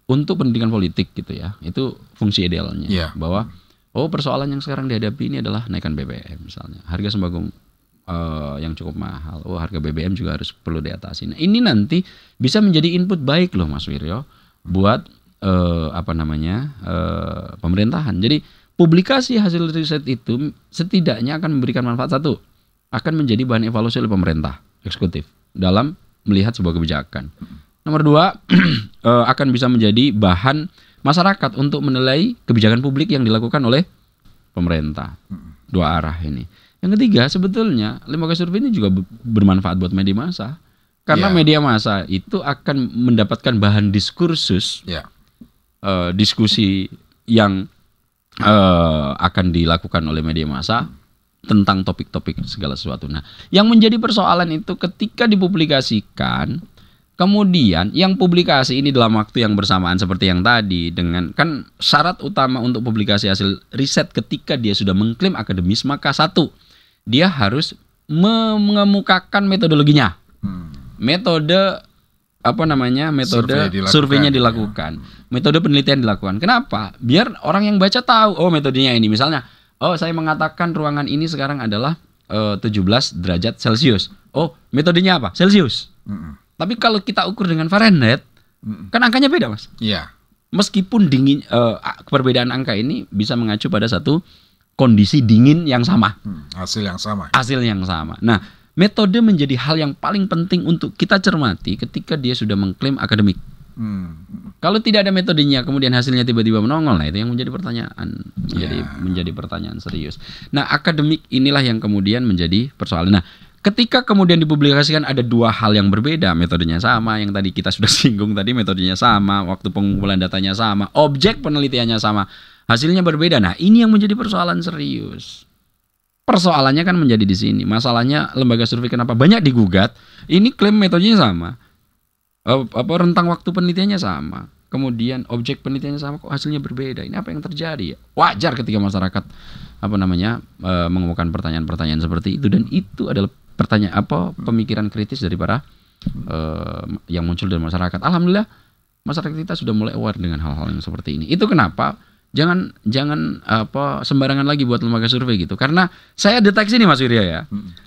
untuk pendidikan politik gitu ya. Itu fungsi idealnya bahwa persoalan yang sekarang dihadapi ini adalah naikkan BBM misalnya. Harga sembako yang cukup mahal. Harga BBM juga harus perlu diatasi. Nah, ini nanti bisa menjadi input baik loh Mas Wiryo buat pemerintahan. Jadi publikasi hasil riset itu setidaknya akan memberikan manfaat. Satu, akan menjadi bahan evaluasi oleh pemerintah eksekutif dalam melihat sebuah kebijakan. Nomor dua, akan bisa menjadi bahan masyarakat untuk menilai kebijakan publik yang dilakukan oleh pemerintah. Dua arah ini. Yang ketiga, sebetulnya lembaga survei ini juga bermanfaat buat media massa. Karena media massa itu akan mendapatkan bahan diskursus, diskusi yang akan dilakukan oleh media massa tentang topik-topik segala sesuatu. Nah, yang menjadi persoalan itu ketika dipublikasikan, kemudian yang publikasi ini dalam waktu yang bersamaan seperti yang tadi, dengan kan syarat utama untuk publikasi hasil riset ketika dia sudah mengklaim akademis, maka satu, dia harus mengemukakan metodologinya. Metode surveinya dilakukan. Metode penelitian dilakukan. Kenapa? Biar orang yang baca tahu, metodenya ini. Misalnya, saya mengatakan ruangan ini sekarang adalah 17 derajat Celcius. Metodenya apa? Celcius. Tapi kalau kita ukur dengan Fahrenheit, kan angkanya beda, Mas.
Iya.
Meskipun dingin, perbedaan angka ini bisa mengacu pada satu kondisi dingin yang sama.
Hasil yang sama.
Hasil yang sama. Nah, metode menjadi hal yang paling penting untuk kita cermati ketika dia sudah mengklaim akademik. Kalau tidak ada metodenya, kemudian hasilnya tiba-tiba menongol, nah itu yang menjadi pertanyaan, menjadi pertanyaan serius. Nah, akademik inilah yang kemudian menjadi persoalan. Nah, ketika kemudian dipublikasikan ada dua hal yang berbeda, metodenya sama, yang tadi kita sudah singgung tadi, metodenya sama, waktu pengumpulan datanya sama, objek penelitiannya sama, hasilnya berbeda. Nah, ini yang menjadi persoalan serius. Persoalannya kan menjadi di sini. Masalahnya lembaga survei kenapa banyak digugat? Ini klaim metodenya sama, rentang waktu penelitiannya sama, kemudian objek penelitiannya sama, kok hasilnya berbeda? Ini apa yang terjadi? Wajar ketika masyarakat mengemukakan pertanyaan-pertanyaan seperti itu, dan itu adalah pemikiran kritis dari para yang muncul dari masyarakat. Alhamdulillah masyarakat kita sudah mulai aware dengan hal-hal yang seperti ini. Itu kenapa jangan sembarangan lagi buat lembaga survei gitu. Karena saya deteksi nih Mas Wirya ya,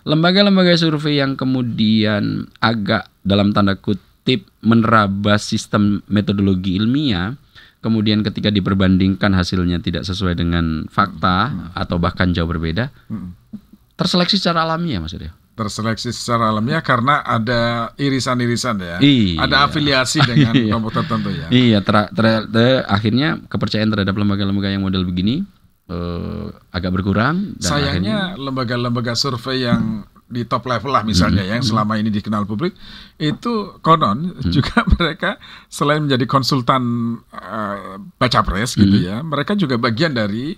lembaga-lembaga survei yang kemudian agak dalam tanda kutip menerabas sistem metodologi ilmiah, kemudian ketika diperbandingkan hasilnya tidak sesuai dengan fakta atau bahkan jauh berbeda, terseleksi secara alamiah Mas Suryo.
Terseleksi secara alamiah karena ada irisan-irisan ya.
Iya.
Ada afiliasi dengan kelompok tertentu ya.
Iya, akhirnya kepercayaan terhadap lembaga-lembaga yang model begini agak berkurang. Dan
sayangnya lembaga-lembaga survei yang di top level lah misalnya yang selama ini dikenal publik itu konon juga mereka selain menjadi konsultan baca pres gitu ya, mereka juga bagian dari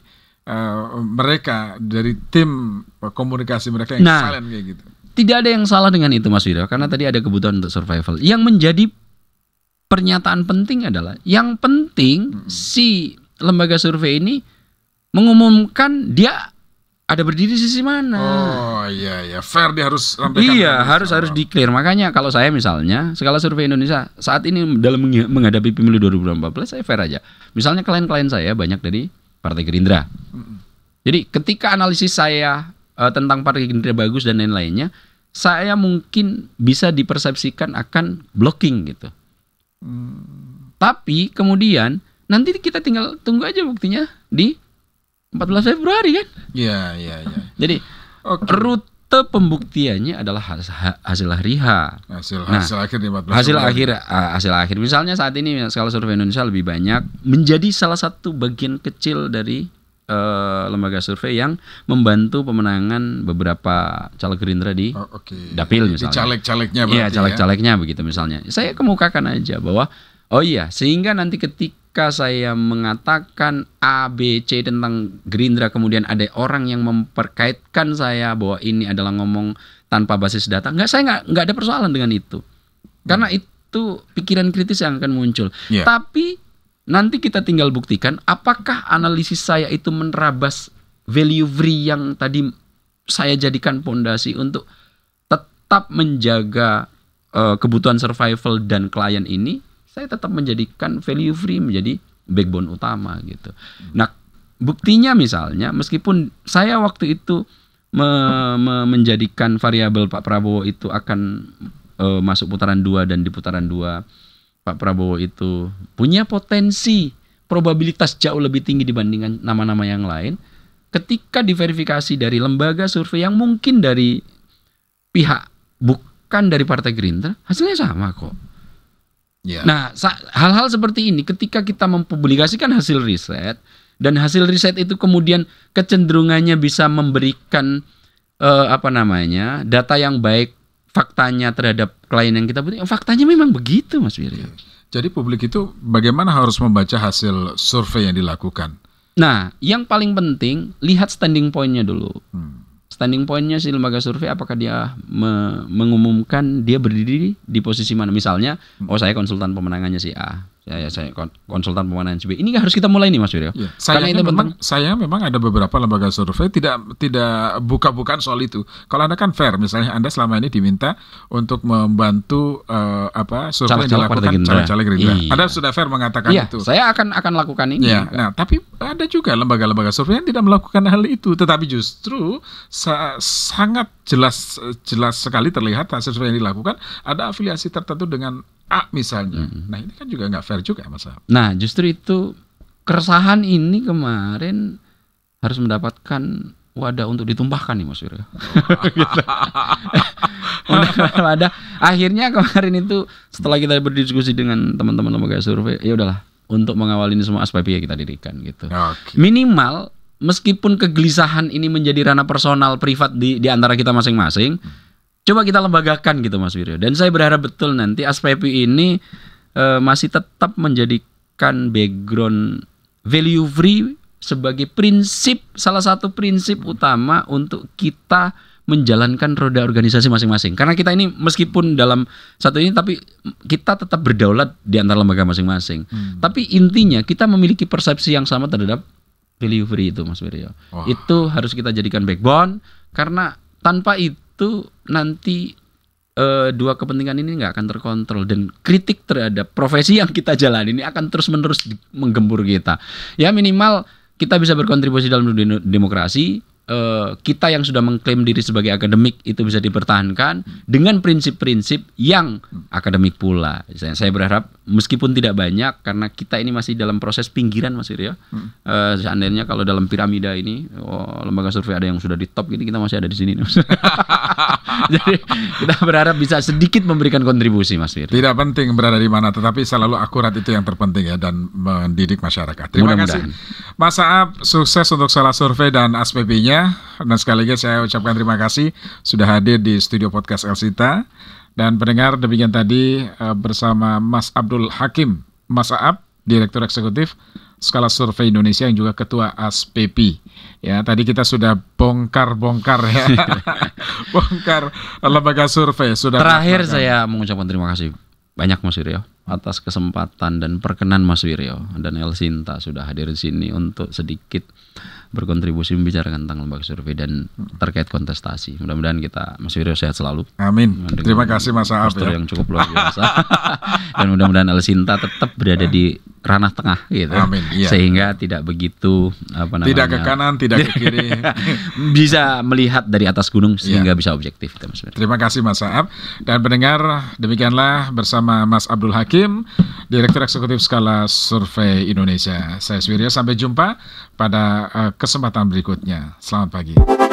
mereka dari tim komunikasi mereka yang silent kayak gitu.
Tidak ada yang salah dengan itu Mas Wira, karena tadi ada kebutuhan untuk survival. Yang menjadi pernyataan penting adalah yang penting si lembaga survei ini mengumumkan dia ada berdiri di sisi mana.
Oh iya, fair dia harus sampaikan.
Iya, harus di-clear. Makanya kalau saya misalnya skala survei Indonesia saat ini dalam menghadapi pemilu 2014 saya fair aja. Misalnya klien-klien saya banyak dari Partai Gerindra. Jadi ketika analisis saya tentang Partai Gerindra bagus dan lain-lainnya, saya mungkin bisa dipersepsikan akan blocking gitu. Tapi kemudian nanti kita tinggal tunggu aja buktinya di 14 Februari kan?
Iya.
Jadi rute pembuktiannya adalah hasil hari H.
Hasil akhir di 14
hasil akhir. Misalnya saat ini skala survei Indonesia lebih banyak menjadi salah satu bagian kecil dari lembaga survei yang membantu pemenangan beberapa caleg Gerindra di dapil misalnya.
Di caleg-calegnya berarti.
Iya, caleg-calegnya begitu misalnya. Saya kemukakan aja bahwa sehingga nanti ketika saya mengatakan A, B, C tentang Gerindra, kemudian ada orang yang memperkaitkan saya bahwa ini adalah ngomong tanpa basis data, saya nggak ada persoalan dengan itu, karena itu pikiran kritis yang akan muncul. Tapi nanti kita tinggal buktikan apakah analisis saya itu menerabas value free yang tadi saya jadikan pondasi untuk tetap menjaga kebutuhan survival dan klien ini. Saya tetap menjadikan value free menjadi backbone utama gitu. Nah, buktinya misalnya meskipun saya waktu itu menjadikan variabel Pak Prabowo itu akan masuk putaran 2 dan di putaran 2 Pak Prabowo itu punya potensi probabilitas jauh lebih tinggi dibandingkan nama-nama yang lain, ketika diverifikasi dari lembaga survei yang mungkin dari pihak bukan dari Partai Gerindra, hasilnya sama kok. Nah, hal-hal seperti ini ketika kita mempublikasikan hasil riset dan hasil riset itu kemudian kecenderungannya bisa memberikan data yang baik, faktanya terhadap klien yang kita butuh, faktanya memang begitu Mas Wirya.
Jadi publik itu bagaimana harus membaca hasil survei yang dilakukan?
Nah, yang paling penting lihat standing point-nya dulu. Standing point-nya si lembaga survei, apakah dia mengumumkan dia berdiri di posisi mana. Misalnya, saya konsultan pemenangannya si A, saya konsultan pemenangan si B. Ini harus kita mulai nih Mas Wiryo.
Saya memang ada beberapa lembaga survei tidak buka-bukaan soal itu. Kalau Anda kan fair, misalnya Anda selama ini diminta untuk membantu survei yang dilakukan caleg-caleg Gerindra. Anda sudah fair mengatakan itu.
Saya akan lakukan ini.
Nah, tapi ada juga lembaga-lembaga survei yang tidak melakukan hal itu, tetapi justru sangat jelas sekali terlihat hasil survei yang dilakukan ada afiliasi tertentu dengan A misalnya. Nah, ini kan juga nggak fair juga Mas.
Nah, justru itu keresahan ini kemarin harus mendapatkan wadah untuk ditumpahkan nih Mas Wiryo. Akhirnya kemarin itu setelah kita berdiskusi dengan teman-teman lembaga survei, ya udahlah, untuk mengawal ini semua SPP kita dirikan gitu. Minimal meskipun kegelisahan ini menjadi ranah personal privat di antara kita masing-masing, coba kita lembagakan gitu Mas Wiryo. Dan saya berharap betul nanti SPP ini masih tetap menjadikan background value free sebagai salah satu prinsip utama untuk kita menjalankan roda organisasi masing-masing. Karena kita ini meskipun dalam satu ini, tapi kita tetap berdaulat di antara lembaga masing-masing. Tapi intinya kita memiliki persepsi yang sama terhadap value free itu Mas Wiryo. Itu harus kita jadikan backbone, karena tanpa itu nanti dua kepentingan ini nggak akan terkontrol, dan kritik terhadap profesi yang kita jalani ini akan terus-menerus menggempur kita. Ya minimal kita bisa berkontribusi dalam demokrasi, kita yang sudah mengklaim diri sebagai akademik itu bisa dipertahankan dengan prinsip-prinsip yang akademik pula. Saya berharap meskipun tidak banyak, karena kita ini masih dalam proses pinggiran, Mas Wiryo. Seandainya kalau dalam piramida ini lembaga survei ada yang sudah di top, ini kita masih ada di sini. Jadi kita berharap bisa sedikit memberikan kontribusi, Mas Wiryo.
Tidak penting berada di mana, tetapi selalu akurat itu yang terpenting ya, dan mendidik masyarakat. Terima kasih Mas Aap, sukses untuk salah survei dan ASPP-nya. Dan sekali lagi saya ucapkan terima kasih sudah hadir di studio podcast El Sinta. Dan pendengar, demikian tadi bersama Mas Abdul Hakim, Mas Aap, Direktur Eksekutif Skala Survei Indonesia yang juga Ketua ASPP. Ya, tadi kita sudah bongkar ya. Bongkar lembaga survei.
Terakhir saya mengucapkan terima kasih banyak Mas Wiryo atas kesempatan dan perkenan Mas Wiryo dan El Sinta sudah hadir di sini untuk sedikit berkontribusi membicarakan tentang lembaga survei dan terkait kontestasi. Mudah-mudahan Mas Wiryo sehat selalu.
Amin. Terima kasih Mas Aap ya.
Yang cukup luar biasa. Dan mudah-mudahan El Sinta tetap berada di ranah tengah gitu.
Amin. Iya.
Sehingga tidak begitu
tidak ke kanan, tidak ke kiri.
Bisa melihat dari atas gunung sehingga bisa objektif.
Terima kasih Mas Aap. Dan pendengar, demikianlah bersama Mas Abdul Hakim, Direktur Eksekutif Skala Survei Indonesia. Saya Wiryo, sampai jumpa pada kesempatan berikutnya. Selamat pagi.